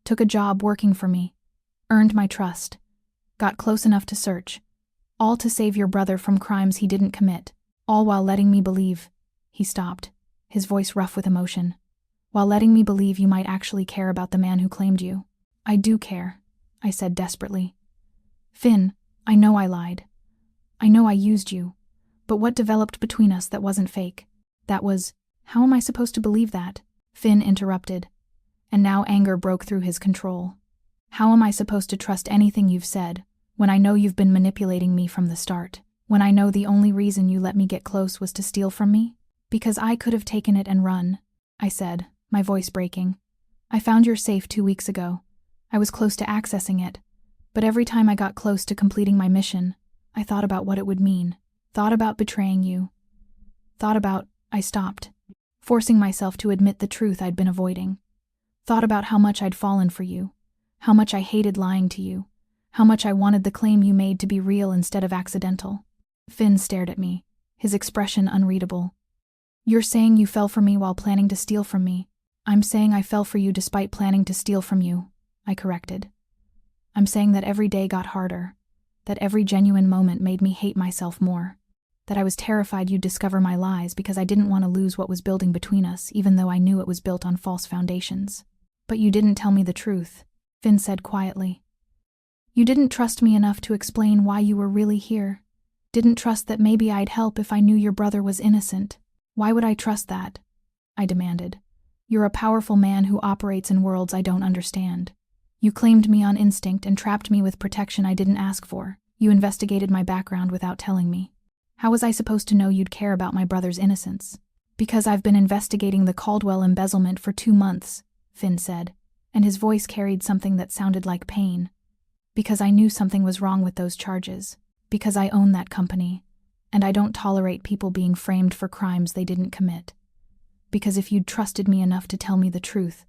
[SPEAKER 1] Took a job working for me, earned my trust, got close enough to search, all to save your brother from crimes he didn't commit, all while letting me believe. He stopped, his voice rough with emotion. While letting me believe you might actually care about the man who claimed you. I do care, I said desperately. Finn, I know I lied. I know I used you. But what developed between us that wasn't fake? That was, how am I supposed to believe that? Finn interrupted, and now anger broke through his control. How am I supposed to trust anything you've said, when I know you've been manipulating me from the start? When I know the only reason you let me get close was to steal from me? Because I could have taken it and run, I said, my voice breaking. I found your safe 2 weeks ago. I was close to accessing it, but every time I got close to completing my mission, I thought about what it would mean. Thought about betraying you. I stopped, forcing myself to admit the truth I'd been avoiding. Thought about how much I'd fallen for you, how much I hated lying to you, how much I wanted the claim you made to be real instead of accidental. Finn stared at me, his expression unreadable. You're saying you fell for me while planning to steal from me. I'm saying I fell for you despite planning to steal from you, I corrected. I'm saying that every day got harder, that every genuine moment made me hate myself more, that I was terrified you'd discover my lies because I didn't want to lose what was building between us, even though I knew it was built on false foundations. But you didn't tell me the truth, Finn said quietly. You didn't trust me enough to explain why you were really here. Didn't trust that maybe I'd help if I knew your brother was innocent. Why would I trust that? I demanded. You're a powerful man who operates in worlds I don't understand. You claimed me on instinct and trapped me with protection I didn't ask for. You investigated my background without telling me. How was I supposed to know you'd care about my brother's innocence? Because I've been investigating the Caldwell embezzlement for 2 months, Finn said, and his voice carried something that sounded like pain. Because I knew something was wrong with those charges. Because I own that company, and I don't tolerate people being framed for crimes they didn't commit. Because if you'd trusted me enough to tell me the truth,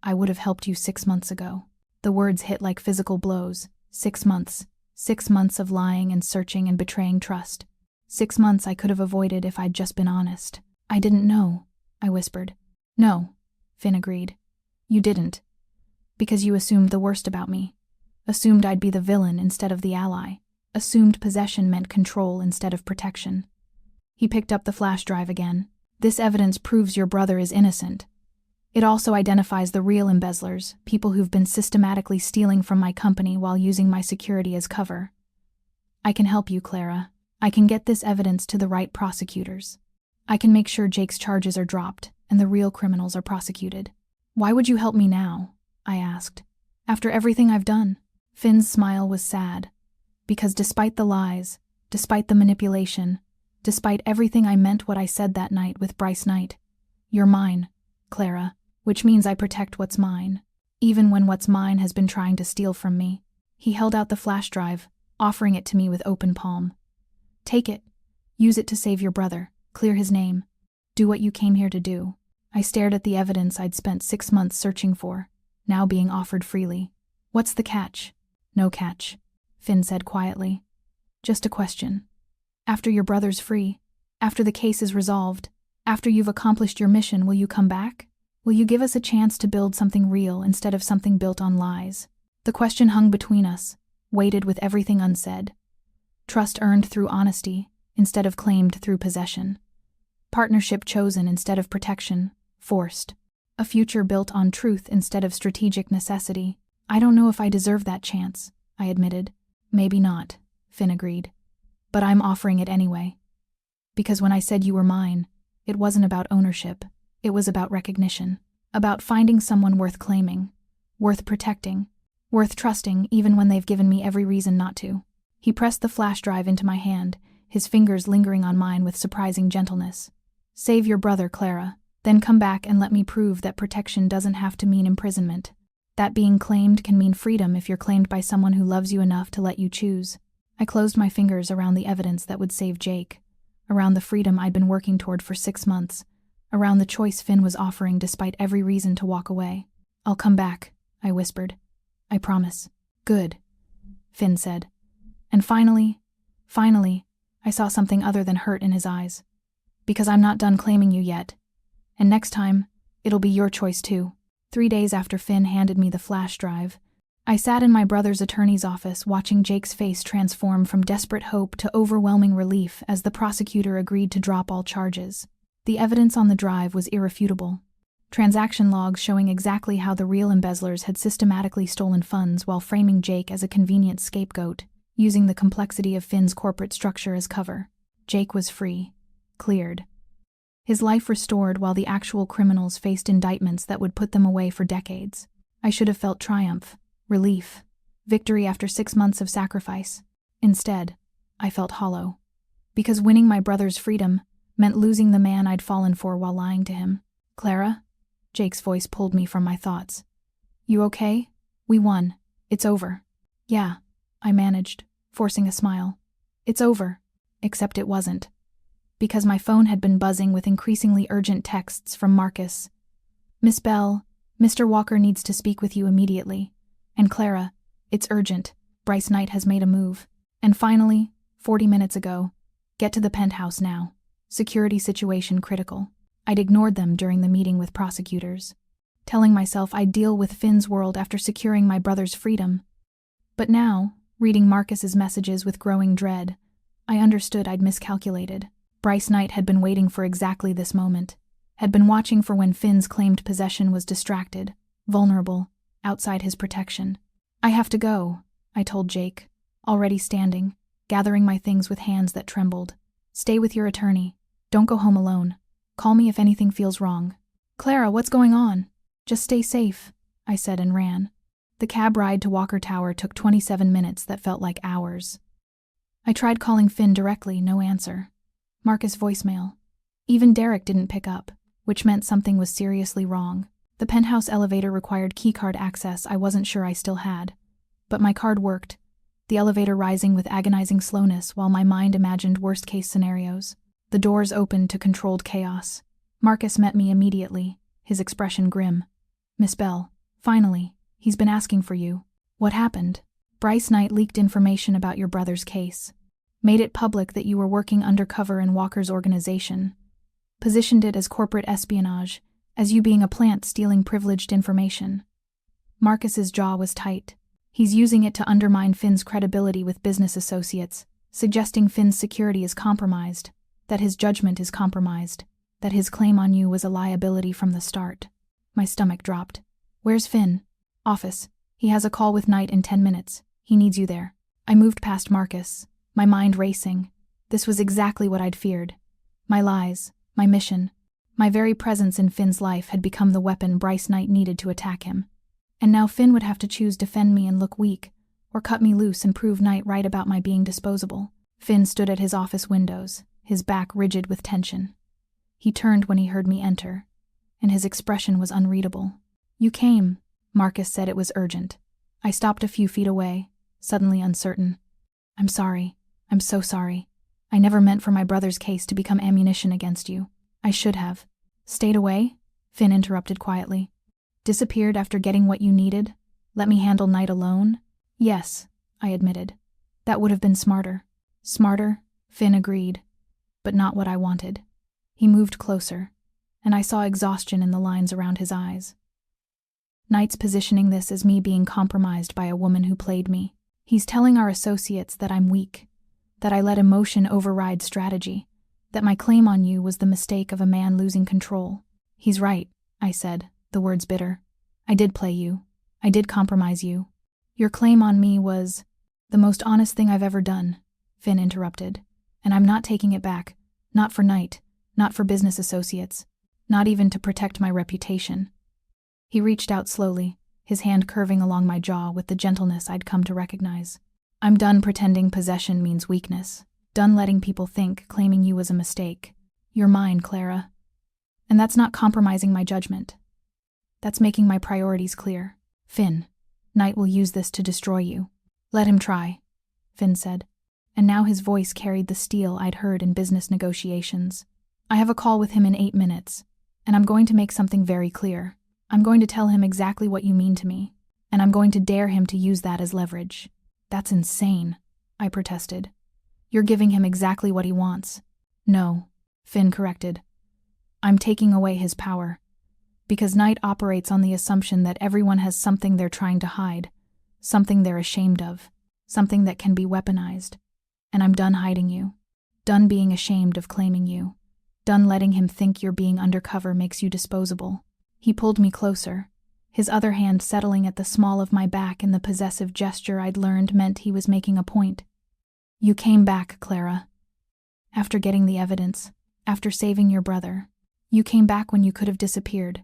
[SPEAKER 1] I would have helped you 6 months ago. The words hit like physical blows. 6 months. 6 months of lying and searching and betraying trust. 6 months I could have avoided if I'd just been honest. I didn't know, I whispered. No, Finn agreed. You didn't. Because you assumed the worst about me. Assumed I'd be the villain instead of the ally. Assumed possession meant control instead of protection. He picked up the flash drive again. This evidence proves your brother is innocent. It also identifies the real embezzlers, people who've been systematically stealing from my company while using my security as cover. I can help you, Clara. I can get this evidence to the right prosecutors. I can make sure Jake's charges are dropped and the real criminals are prosecuted. Why would you help me now? I asked. After everything I've done? Finn's smile was sad. Because despite the lies, despite the manipulation, despite everything I meant what I said that night with Bryce Knight, you're mine, Clara, which means I protect what's mine, even when what's mine has been trying to steal from me. He held out the flash drive, offering it to me with open palm. Take it. Use it to save your brother, clear his name. Do what you came here to do. I stared at the evidence I'd spent 6 months searching for, now being offered freely. What's the catch? No catch, Finn said quietly. Just a question. After your brother's free, after the case is resolved, after you've accomplished your mission, will you come back? Will you give us a chance to build something real instead of something built on lies? The question hung between us, weighted with everything unsaid. Trust earned through honesty instead of claimed through possession. Partnership chosen instead of protection, forced. A future built on truth instead of strategic necessity. I don't know if I deserve that chance, I admitted. Maybe not, Finn agreed. But I'm offering it anyway. Because when I said you were mine, it wasn't about ownership. It was about recognition. About finding someone worth claiming, worth protecting, worth trusting even when they've given me every reason not to. He pressed the flash drive into my hand, his fingers lingering on mine with surprising gentleness. Save your brother, Clara. Then come back and let me prove that protection doesn't have to mean imprisonment. That being claimed can mean freedom if you're claimed by someone who loves you enough to let you choose. I closed my fingers around the evidence that would save Jake, around the freedom I'd been working toward for 6 months, around the choice Finn was offering despite every reason to walk away. I'll come back, I whispered. I promise. Good, Finn said. And finally, I saw something other than hurt in his eyes. Because I'm not done claiming you yet. And next time, it'll be your choice too. 3 days after Finn handed me the flash drive, I sat in my brother's attorney's office watching Jake's face transform from desperate hope to overwhelming relief as the prosecutor agreed to drop all charges. The evidence on the drive was irrefutable. Transaction logs showing exactly how the real embezzlers had systematically stolen funds while framing Jake as a convenient scapegoat, using the complexity of Finn's corporate structure as cover. Jake was free. Cleared. His life restored while the actual criminals faced indictments that would put them away for decades. I should have felt triumph, relief, victory after 6 months of sacrifice. Instead, I felt hollow. Because winning my brother's freedom meant losing the man I'd fallen for while lying to him. Clara? Jake's voice pulled me from my thoughts. You okay? We won. It's over. Yeah, I managed, forcing a smile. It's over. Except it wasn't. Because my phone had been buzzing with increasingly urgent texts from Marcus. Miss Bell, Mr. Walker needs to speak with you immediately. And Clara, it's urgent. Bryce Knight has made a move. And finally, 40 minutes ago, get to the penthouse now. Security situation critical. I'd ignored them during the meeting with prosecutors, telling myself I'd deal with Finn's world after securing my brother's freedom. But now, reading Marcus's messages with growing dread, I understood I'd miscalculated. Bryce Knight had been waiting for exactly this moment, had been watching for when Finn's claimed possession was distracted, vulnerable, outside his protection. I have to go, I told Jake, already standing, gathering my things with hands that trembled. Stay with your attorney. Don't go home alone. Call me if anything feels wrong. Clara, what's going on? Just stay safe, I said and ran. The cab ride to Walker Tower took 27 minutes that felt like hours. I tried calling Finn directly, no answer. Marcus voicemail. Even Derek didn't pick up, which meant something was seriously wrong. The penthouse elevator required keycard access I wasn't sure I still had. But my card worked, the elevator rising with agonizing slowness while my mind imagined worst-case scenarios. The doors opened to controlled chaos. Marcus met me immediately, his expression grim. Miss Bell, finally, he's been asking for you. What happened? Bryce Knight leaked information about your brother's case. Made it public that you were working undercover in Walker's organization. Positioned it as corporate espionage, as you being a plant stealing privileged information. Marcus's jaw was tight. He's using it to undermine Finn's credibility with business associates, suggesting Finn's security is compromised, that his judgment is compromised, that his claim on you was a liability from the start. My stomach dropped. Where's Finn? Office. He has a call with Knight in 10 minutes. He needs you there. I moved past Marcus, my mind racing. This was exactly what I'd feared. My lies, my mission, my very presence in Finn's life had become the weapon Bryce Knight needed to attack him. And now Finn would have to choose defend me and look weak, or cut me loose and prove Knight right about my being disposable. Finn stood at his office windows, his back rigid with tension. He turned when he heard me enter, and his expression was unreadable. You came, Marcus said. It was urgent. I stopped a few feet away, suddenly uncertain. I'm sorry. I'm so sorry. I never meant for my brother's case to become ammunition against you. I should have. Stayed away? Finn interrupted quietly. Disappeared after getting what you needed? Let me handle Knight alone? Yes, I admitted. That would have been smarter. Smarter? Finn agreed. But not what I wanted. He moved closer, and I saw exhaustion in the lines around his eyes. Knight's positioning this as me being compromised by a woman who played me. He's telling our associates that I'm weak, that I let emotion override strategy, that my claim on you was the mistake of a man losing control. He's right, I said, the words bitter. I did play you. I did compromise you. Your claim on me was the most honest thing I've ever done, Finn interrupted, and I'm not taking it back, Not for Knight, not for business associates, not even to protect my reputation. He reached out slowly, his hand curving along my jaw with the gentleness I'd come to recognize. I'm done pretending possession means weakness. Done letting people think claiming you was a mistake. You're mine, Clara. And that's not compromising my judgment. That's making my priorities clear. Finn, Knight will use this to destroy you. Let him try, Finn said. And now his voice carried the steel I'd heard in business negotiations. I have a call with him in 8 minutes, and I'm going to make something very clear. I'm going to tell him exactly what you mean to me, and I'm going to dare him to use that as leverage. That's insane, I protested. You're giving him exactly what he wants. No, Finn corrected. I'm taking away his power. Because Knight operates on the assumption that everyone has something they're trying to hide, something they're ashamed of, something that can be weaponized. And I'm done hiding you. Done being ashamed of claiming you. Done letting him think your being undercover makes you disposable. He pulled me closer, his other hand settling at the small of my back in the possessive gesture I'd learned meant he was making a point. You came back, Clara. After getting the evidence, after saving your brother. You came back when you could have disappeared.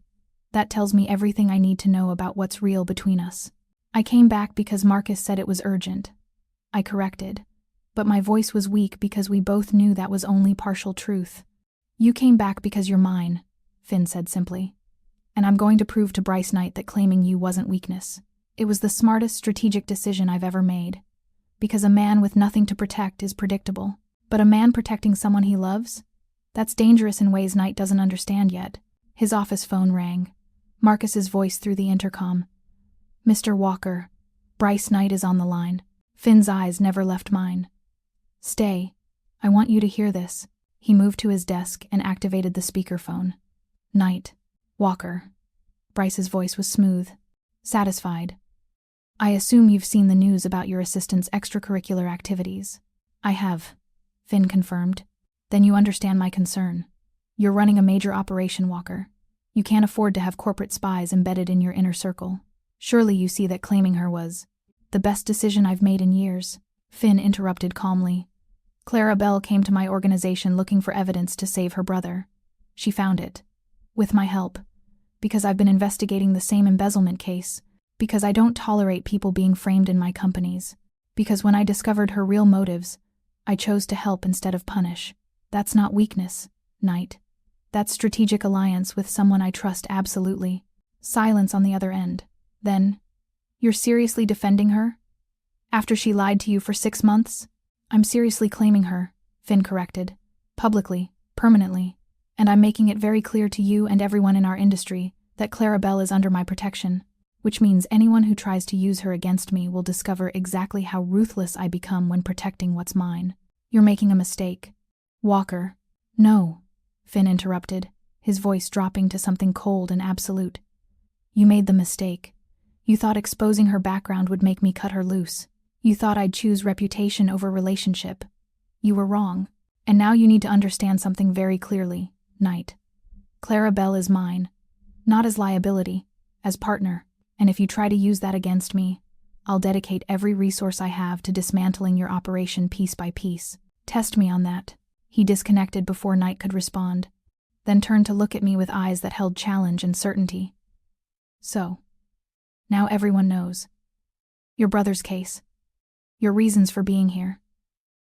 [SPEAKER 1] That tells me everything I need to know about what's real between us. I came back because Marcus said it was urgent. I corrected. But my voice was weak because we both knew that was only partial truth. You came back because you're mine, Finn said simply. And I'm going to prove to Bryce Knight that claiming you wasn't weakness. It was the smartest strategic decision I've ever made. Because a man with nothing to protect is predictable. But a man protecting someone he loves? That's dangerous in ways Knight doesn't understand yet. His office phone rang. Marcus's voice through the intercom. Mr. Walker, Bryce Knight is on the line. Finn's eyes never left mine. Stay. I want you to hear this. He moved to his desk and activated the speakerphone. Knight. Walker. Bryce's voice was smooth. Satisfied. I assume you've seen the news about your assistant's extracurricular activities. I have, Finn confirmed. Then you understand my concern. You're running a major operation, Walker. You can't afford to have corporate spies embedded in your inner circle. Surely you see that claiming her was the best decision I've made in years. Finn interrupted calmly. Clara Bell came to my organization looking for evidence to save her brother. She found it. With my help. Because I've been investigating the same embezzlement case. Because I don't tolerate people being framed in my companies. Because when I discovered her real motives, I chose to help instead of punish. That's not weakness, Knight. That's strategic alliance with someone I trust absolutely. Silence on the other end. Then, you're seriously defending her? After she lied to you for 6 months? I'm seriously claiming her, Finn corrected. Publicly, permanently. And I'm making it very clear to you and everyone in our industry that Clara Bell is under my protection, which means anyone who tries to use her against me will discover exactly how ruthless I become when protecting what's mine. You're making a mistake. Walker. No, Finn interrupted, his voice dropping to something cold and absolute. You made the mistake. You thought exposing her background would make me cut her loose. You thought I'd choose reputation over relationship. You were wrong. And now you need to understand something very clearly, Knight. Clara Bell is mine. Not as liability, as partner. And if you try to use that against me, I'll dedicate every resource I have to dismantling your operation piece by piece. Test me on that. He disconnected before Knight could respond, then turned to look at me with eyes that held challenge and certainty. So, now everyone knows. Your brother's case. Your reasons for being here.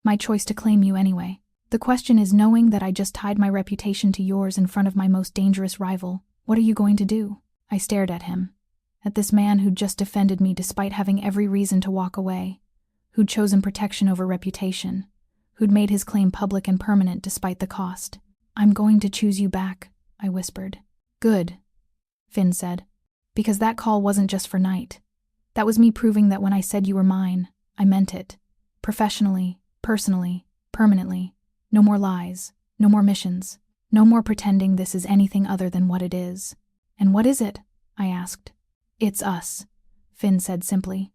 [SPEAKER 1] My choice to claim you anyway. The question is, knowing that I just tied my reputation to yours in front of my most dangerous rival, what are you going to do? I stared at him. At this man who'd just defended me despite having every reason to walk away. Who'd chosen protection over reputation. Who'd made his claim public and permanent despite the cost. I'm going to choose you back, I whispered. Good, Finn said. Because that call wasn't just for Knight. That was me proving that when I said you were mine, I meant it. Professionally, personally, permanently. No more lies, no more missions, no more pretending this is anything other than what it is. And what is it? I asked. It's us, Finn said simply.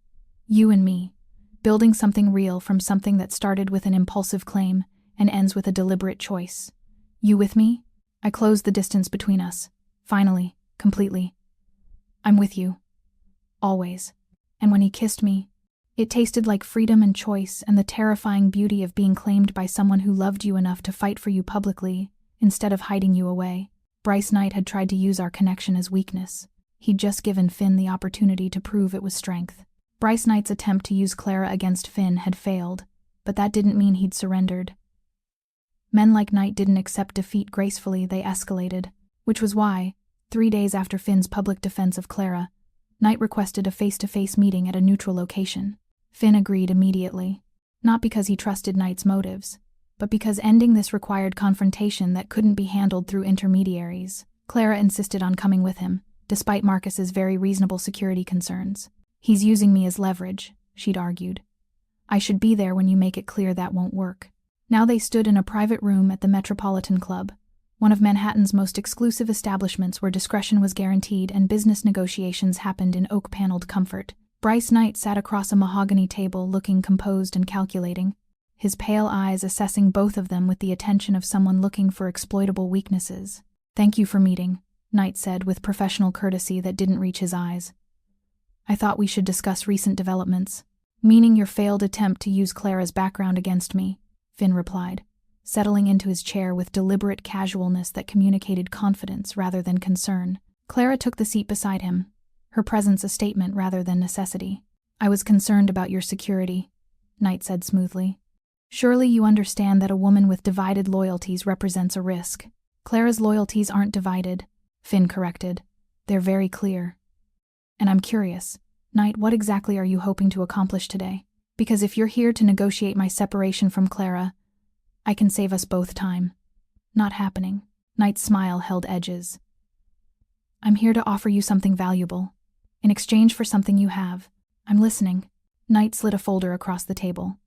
[SPEAKER 1] You and me. Building something real from something that started with an impulsive claim and ends with a deliberate choice. You with me? I closed the distance between us. Finally, completely. I'm with you. Always. And when he kissed me, It tasted like freedom and choice and the terrifying beauty of being claimed by someone who loved you enough to fight for you publicly, instead of hiding you away. Bryce Knight had tried to use our connection as weakness. He'd just given Finn the opportunity to prove it was strength. Bryce Knight's attempt to use Clara against Finn had failed, but that didn't mean he'd surrendered. Men like Knight didn't accept defeat gracefully, they escalated, which was why, 3 days after Finn's public defense of Clara, Knight requested a face-to-face meeting at a neutral location. Finn agreed immediately, not because he trusted Knight's motives, but because ending this required confrontation that couldn't be handled through intermediaries. Clara insisted on coming with him, despite Marcus's very reasonable security concerns. "He's using me as leverage," she'd argued. "I should be there when you make it clear that won't work." Now they stood in a private room at the Metropolitan Club, one of Manhattan's most exclusive establishments where discretion was guaranteed and business negotiations happened in oak-paneled comfort. Bryce Knight sat across a mahogany table looking composed and calculating, his pale eyes assessing both of them with the attention of someone looking for exploitable weaknesses. "Thank you for meeting," Knight said with professional courtesy that didn't reach his eyes. "I thought we should discuss recent developments." "Meaning your failed attempt to use Clara's background against me," Finn replied, settling into his chair with deliberate casualness that communicated confidence rather than concern. Clara took the seat beside him, her presence a statement rather than necessity. "I was concerned about your security," Knight said smoothly. "Surely you understand that a woman with divided loyalties represents a risk." "Clara's loyalties aren't divided," Finn corrected. "They're very clear." "And I'm curious, Knight, what exactly are you hoping to accomplish today? Because if you're here to negotiate my separation from Clara, I can save us both time." "Not happening." Knight's smile held edges. "I'm here to offer you something valuable, in exchange for something you have." "I'm listening." Knight slid a folder across the table.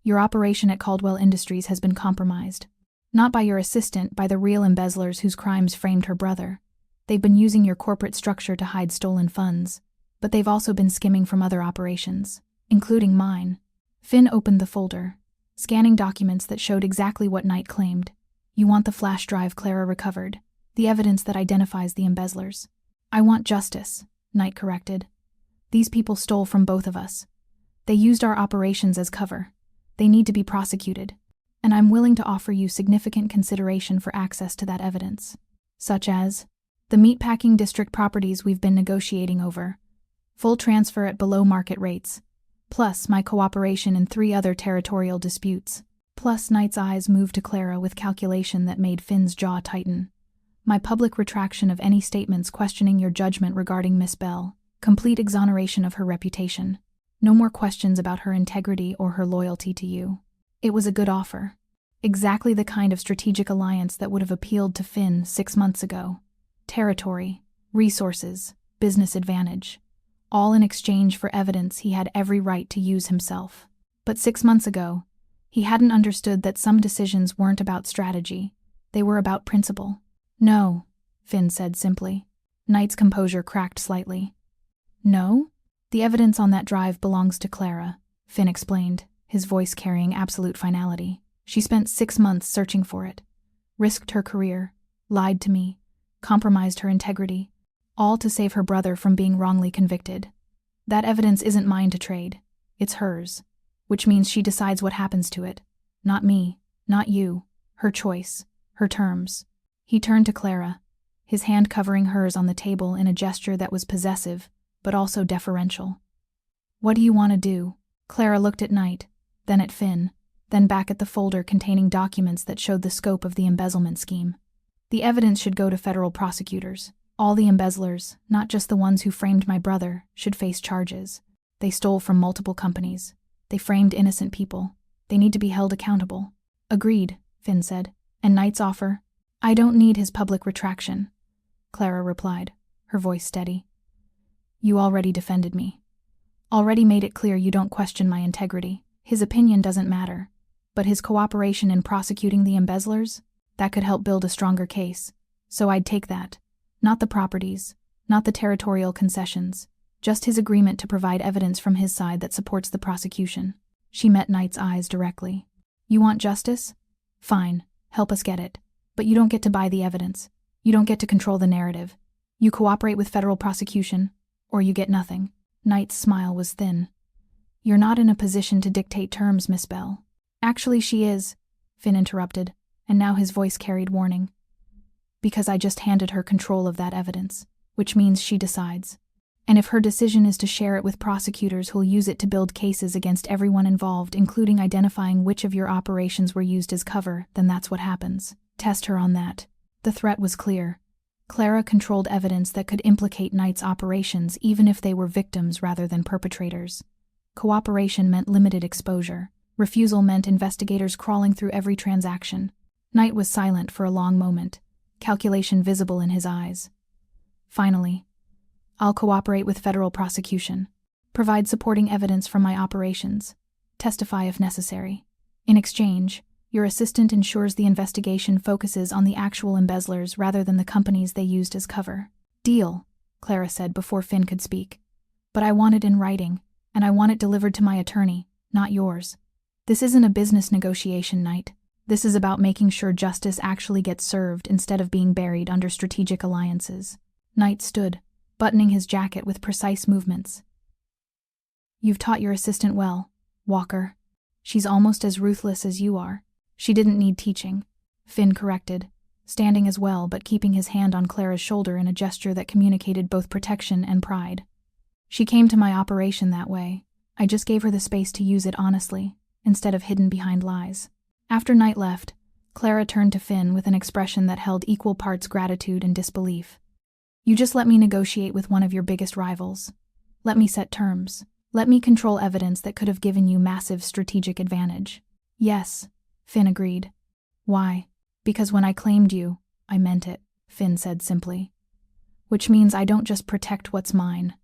[SPEAKER 1] "Your operation at Caldwell Industries has been compromised. Not by your assistant, by the real embezzlers whose crimes framed her brother. They've been using your corporate structure to hide stolen funds, but they've also been skimming from other operations, including mine." Finn opened the folder, scanning documents that showed exactly what Knight claimed. "You want the flash drive Clara recovered, the evidence that identifies the embezzlers." "I want justice," Knight corrected. "These people stole from both of us. They used our operations as cover. They need to be prosecuted, and I'm willing to offer you significant consideration for access to that evidence, such as the meatpacking district properties we've been negotiating over, full transfer at below market rates, plus my cooperation in 3 other territorial disputes." Plus Knight's eyes moved to Clara with calculation that made Finn's jaw tighten. "My public retraction of any statements questioning your judgment regarding Miss Bell, complete exoneration of her reputation. No more questions about her integrity or her loyalty to you." It was a good offer. Exactly the kind of strategic alliance that would have appealed to Finn 6 months ago. Territory, resources, business advantage, all in exchange for evidence he had every right to use himself. But 6 months ago, he hadn't understood that some decisions weren't about strategy, they were about principle. "No," Finn said simply. Knight's composure cracked slightly. "No? The evidence on that drive belongs to Clara," Finn explained, his voice carrying absolute finality. "She spent 6 months searching for it, risked her career, lied to me, compromised her integrity, all to save her brother from being wrongly convicted. That evidence isn't mine to trade, it's hers, which means she decides what happens to it. Not me, not you, her choice, her terms." He turned to Clara, his hand covering hers on the table in a gesture that was possessive, but also deferential. "What do you want to do?" Clara looked at Knight, then at Finn, then back at the folder containing documents that showed the scope of the embezzlement scheme. "The evidence should go to federal prosecutors. All the embezzlers, not just the ones who framed my brother, should face charges. They stole from multiple companies. They framed innocent people. They need to be held accountable." "Agreed," Finn said. "And Knight's offer?" "I don't need his public retraction," Clara replied, her voice steady. "You already defended me. Already made it clear you don't question my integrity. His opinion doesn't matter. But his cooperation in prosecuting the embezzlers? That could help build a stronger case. So I'd take that. Not the properties, not the territorial concessions, just his agreement to provide evidence from his side that supports the prosecution." She met Knight's eyes directly. "You want justice? Fine, help us get it. But you don't get to buy the evidence. You don't get to control the narrative. You cooperate with federal prosecution, or you get nothing." Knight's smile was thin. You're not in a position to dictate terms, Miss Bell. Actually, she is, Finn interrupted, and now his voice carried warning. Because I just handed her control of that evidence, which means she decides. And if her decision is to share it with prosecutors who'll use it to build cases against everyone involved, including identifying which of your operations were used as cover, then that's what happens. Test her on that. The threat was clear. Clara controlled evidence that could implicate Knight's operations even if they were victims rather than perpetrators. Cooperation meant limited exposure. Refusal meant investigators crawling through every transaction. Knight was silent for a long moment, calculation visible in his eyes. Finally, I'll cooperate with federal prosecution, provide supporting evidence from my operations, testify if necessary. In exchange, your assistant ensures the investigation focuses on the actual embezzlers rather than the companies they used as cover. Deal, Clara said before Finn could speak. But I want it in writing, and I want it delivered to my attorney, not yours. This isn't a business negotiation, Knight. This is about making sure justice actually gets served instead of being buried under strategic alliances. Knight stood, buttoning his jacket with precise movements. You've taught your assistant well, Walker. She's almost as ruthless as you are. She didn't need teaching, Finn corrected, standing as well but keeping his hand on Clara's shoulder in a gesture that communicated both protection and pride. She came to my operation that way. I just gave her the space to use it honestly, instead of hidden behind lies. After Knight left, Clara turned to Finn with an expression that held equal parts gratitude and disbelief. You just let me negotiate with one of your biggest rivals. Let me set terms. Let me control evidence that could have given you massive strategic advantage. Yes, Finn agreed. Why? Because when I claimed you, I meant it, Finn said simply. Which means I don't just protect what's mine.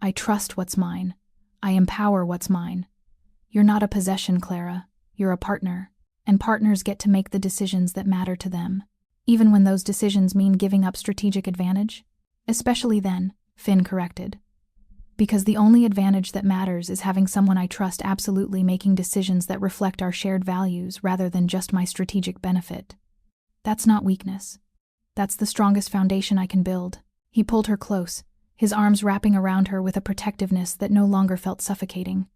[SPEAKER 1] I trust what's mine. I empower what's mine. You're not a possession, Clara. You're a partner. And partners get to make the decisions that matter to them, even when those decisions mean giving up strategic advantage. Especially then, Finn corrected. Because the only advantage that matters is having someone I trust absolutely making decisions that reflect our shared values rather than just my strategic benefit. That's not weakness. That's the strongest foundation I can build. He pulled her close, his arms wrapping around her with a protectiveness that no longer felt suffocating.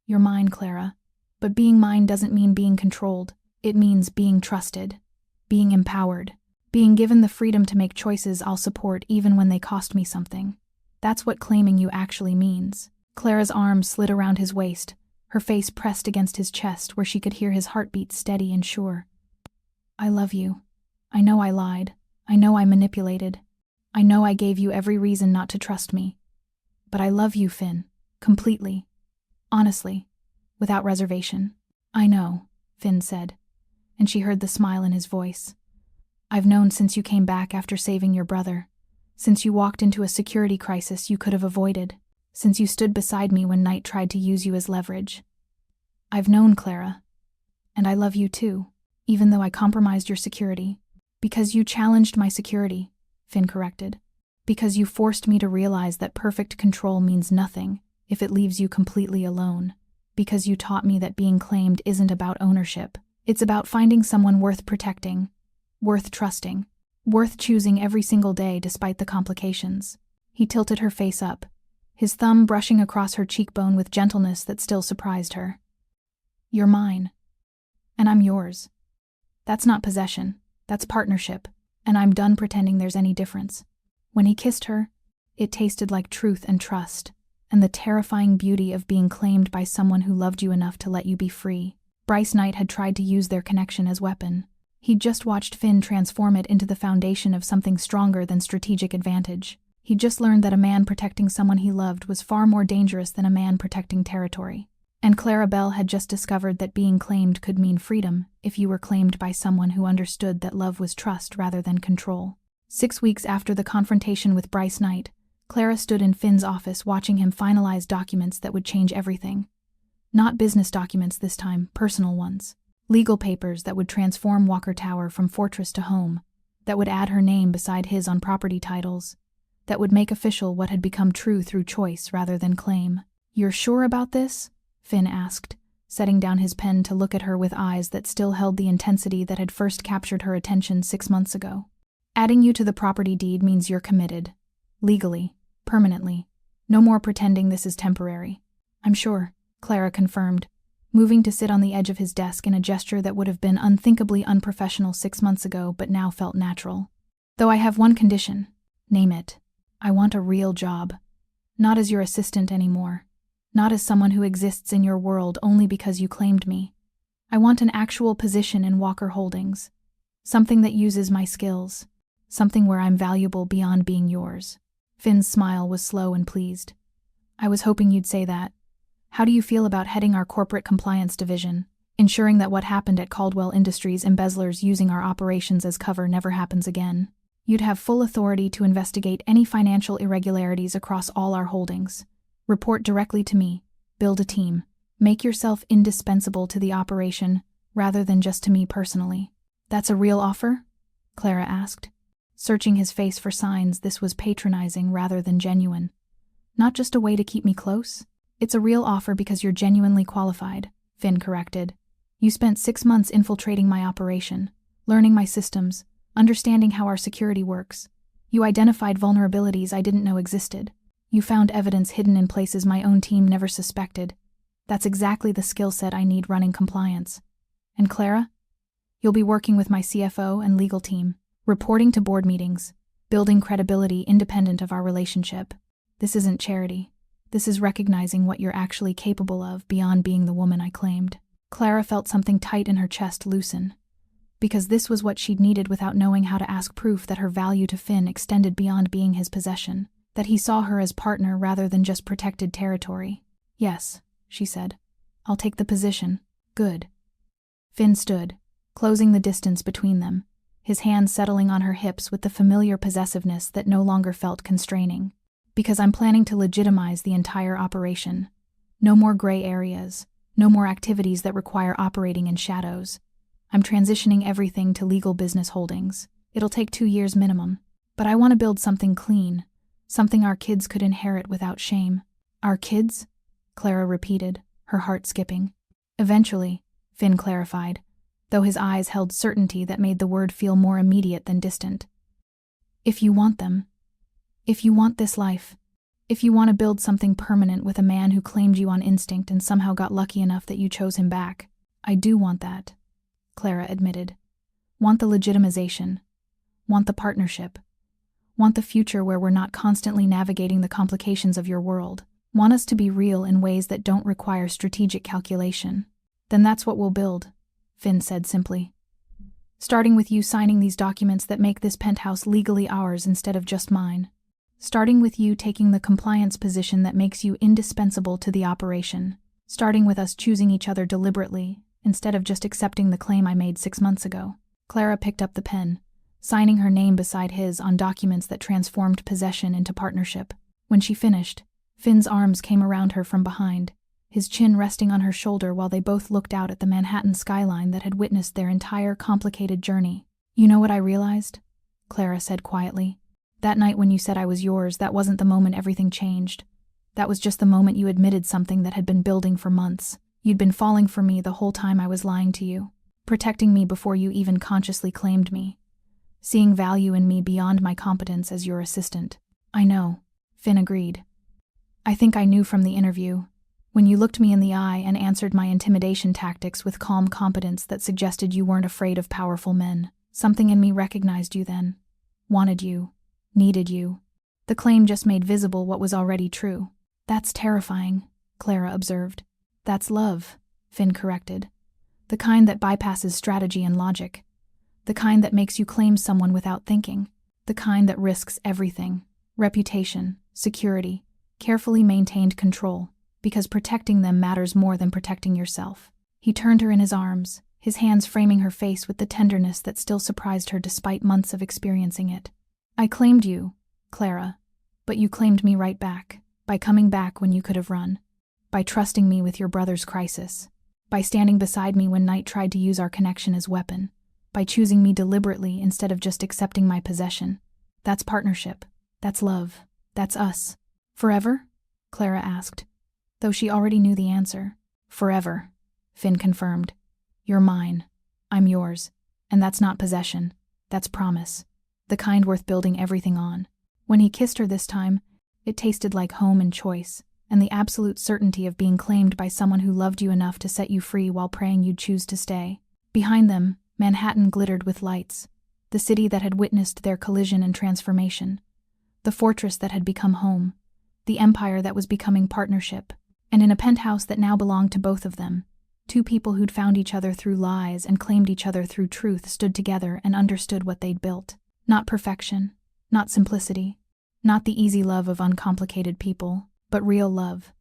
[SPEAKER 1] You're mine, Clara. But being mine doesn't mean being controlled. It means being trusted, being empowered, being given the freedom to make choices I'll support even when they cost me something. That's what claiming you actually means. Clara's arms slid around his waist, her face pressed against his chest where she could hear his heartbeat steady and sure. I love you. I know I lied. I know I manipulated. I know I gave you every reason not to trust me. But I love you, Finn. Completely. Honestly. Without reservation. I know, Finn said, and she heard the smile in his voice. I've known since you came back after saving your brother. Since you walked into a security crisis you could have avoided. Since you stood beside me when Knight tried to use you as leverage. I've known, Clara. And I love you too, even though I compromised your security. Because you challenged my security, Finn corrected. Because you forced me to realize that perfect control means nothing if it leaves you completely alone. Because you taught me that being claimed isn't about ownership. It's about finding someone worth protecting, worth trusting, worth choosing every single day despite the complications. He tilted her face up, his thumb brushing across her cheekbone with gentleness that still surprised her. You're mine. And I'm yours. That's not possession. That's partnership. And I'm done pretending there's any difference. When he kissed her, it tasted like truth and trust, and the terrifying beauty of being claimed by someone who loved you enough to let you be free. Bryce Knight had tried to use their connection as weapon. He'd just watched Finn transform it into the foundation of something stronger than strategic advantage. He'd just learned that a man protecting someone he loved was far more dangerous than a man protecting territory. And Clara Bell had just discovered that being claimed could mean freedom if you were claimed by someone who understood that love was trust rather than control. 6 weeks after the confrontation with Bryce Knight, Clara stood in Finn's office watching him finalize documents that would change everything. Not business documents this time, personal ones. Legal papers that would transform Walker Tower from fortress to home, that would add her name beside his on property titles, that would make official what had become true through choice rather than claim. You're sure about this? Finn asked, setting down his pen to look at her with eyes that still held the intensity that had first captured her attention 6 months ago. Adding you to the property deed means you're committed. Legally. Permanently. No more pretending this is temporary. I'm sure, Clara confirmed, moving to sit on the edge of his desk in a gesture that would have been unthinkably unprofessional 6 months ago but now felt natural. Though I have one condition. Name it. I want a real job. Not as your assistant anymore. Not as someone who exists in your world only because you claimed me. I want an actual position in Walker Holdings. Something that uses my skills. Something where I'm valuable beyond being yours. Finn's smile was slow and pleased. I was hoping you'd say that. How do you feel about heading our corporate compliance division, ensuring that what happened at Caldwell Industries embezzlers using our operations as cover never happens again? You'd have full authority to investigate any financial irregularities across all our holdings. Report directly to me. Build a team. Make yourself indispensable to the operation, rather than just to me personally. That's a real offer? Clara asked, searching his face for signs this was patronizing rather than genuine. Not just a way to keep me close? It's a real offer because you're genuinely qualified, Finn corrected. You spent 6 months infiltrating my operation, learning my systems, understanding how our security works. You identified vulnerabilities I didn't know existed. You found evidence hidden in places my own team never suspected. That's exactly the skill set I need running compliance. And Clara? You'll be working with my CFO and legal team, reporting to board meetings, building credibility independent of our relationship. This isn't charity. This is recognizing what you're actually capable of beyond being the woman I claimed. Clara felt something tight in her chest loosen, because this was what she'd needed without knowing how to ask proof that her value to Finn extended beyond being his possession, that he saw her as partner rather than just protected territory. Yes, she said. I'll take the position. Good. Finn stood, closing the distance between them, his hands settling on her hips with the familiar possessiveness that no longer felt constraining. Because I'm planning to legitimize the entire operation. No more gray areas, no more activities that require operating in shadows. I'm transitioning everything to legal business holdings. It'll take 2 years minimum, but I want to build something clean, something our kids could inherit without shame. Our kids? Clara repeated, her heart skipping. Eventually, Finn clarified, though his eyes held certainty that made the word feel more immediate than distant. If you want them. If you want this life, if you want to build something permanent with a man who claimed you on instinct and somehow got lucky enough that you chose him back, I do want that, Clara admitted. Want the legitimization. Want the partnership. Want the future where we're not constantly navigating the complications of your world. Want us to be real in ways that don't require strategic calculation. Then that's what we'll build, Finn said simply. Starting with you signing these documents that make this penthouse legally ours instead of just mine. Starting with you taking the compliance position that makes you indispensable to the operation. Starting with us choosing each other deliberately, instead of just accepting the claim I made 6 months ago. Clara picked up the pen, signing her name beside his on documents that transformed possession into partnership. When she finished, Finn's arms came around her from behind, his chin resting on her shoulder while they both looked out at the Manhattan skyline that had witnessed their entire complicated journey. You know what I realized? Clara said quietly. That night when you said I was yours, that wasn't the moment everything changed. That was just the moment you admitted something that had been building for months. You'd been falling for me the whole time I was lying to you, protecting me before you even consciously claimed me, seeing value in me beyond my competence as your assistant. I know, Finn agreed. I think I knew from the interview, when you looked me in the eye and answered my intimidation tactics with calm competence that suggested you weren't afraid of powerful men. Something in me recognized you then, wanted you. Needed you. The claim just made visible what was already true. That's terrifying, Clara observed. That's love, Finn corrected. The kind that bypasses strategy and logic. The kind that makes you claim someone without thinking. The kind that risks everything. Reputation, security, carefully maintained control, because protecting them matters more than protecting yourself. He turned her in his arms, his hands framing her face with the tenderness that still surprised her despite months of experiencing it. I claimed you, Clara, but you claimed me right back, by coming back when you could have run, by trusting me with your brother's crisis, by standing beside me when Knight tried to use our connection as weapon, by choosing me deliberately instead of just accepting my possession. That's partnership. That's love. That's us. Forever? Clara asked, though she already knew the answer. Forever, Finn confirmed. You're mine. I'm yours. And that's not possession. That's promise. The kind worth building everything on. When he kissed her this time, it tasted like home and choice, and the absolute certainty of being claimed by someone who loved you enough to set you free while praying you'd choose to stay. Behind them, Manhattan glittered with lights, the city that had witnessed their collision and transformation, the fortress that had become home, the empire that was becoming partnership, and in a penthouse that now belonged to both of them, two people who'd found each other through lies and claimed each other through truth stood together and understood what they'd built. Not perfection, not simplicity, not the easy love of uncomplicated people, but real love.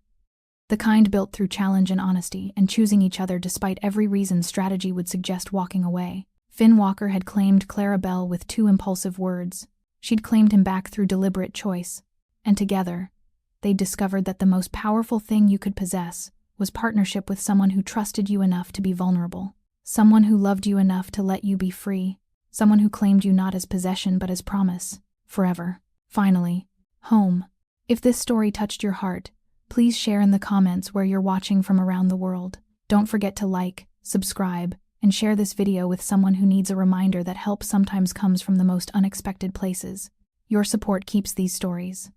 [SPEAKER 1] The kind built through challenge and honesty, and choosing each other despite every reason strategy would suggest walking away. Finn Walker had claimed Clara Bell with 2 impulsive words. She'd claimed him back through deliberate choice. And together, they'd discovered that the most powerful thing you could possess was partnership with someone who trusted you enough to be vulnerable. Someone who loved you enough to let you be free. Someone who claimed you not as possession but as promise. Forever. Finally, home. If this story touched your heart, please share in the comments where you're watching from around the world. Don't forget to like, subscribe, and share this video with someone who needs a reminder that help sometimes comes from the most unexpected places. Your support keeps these stories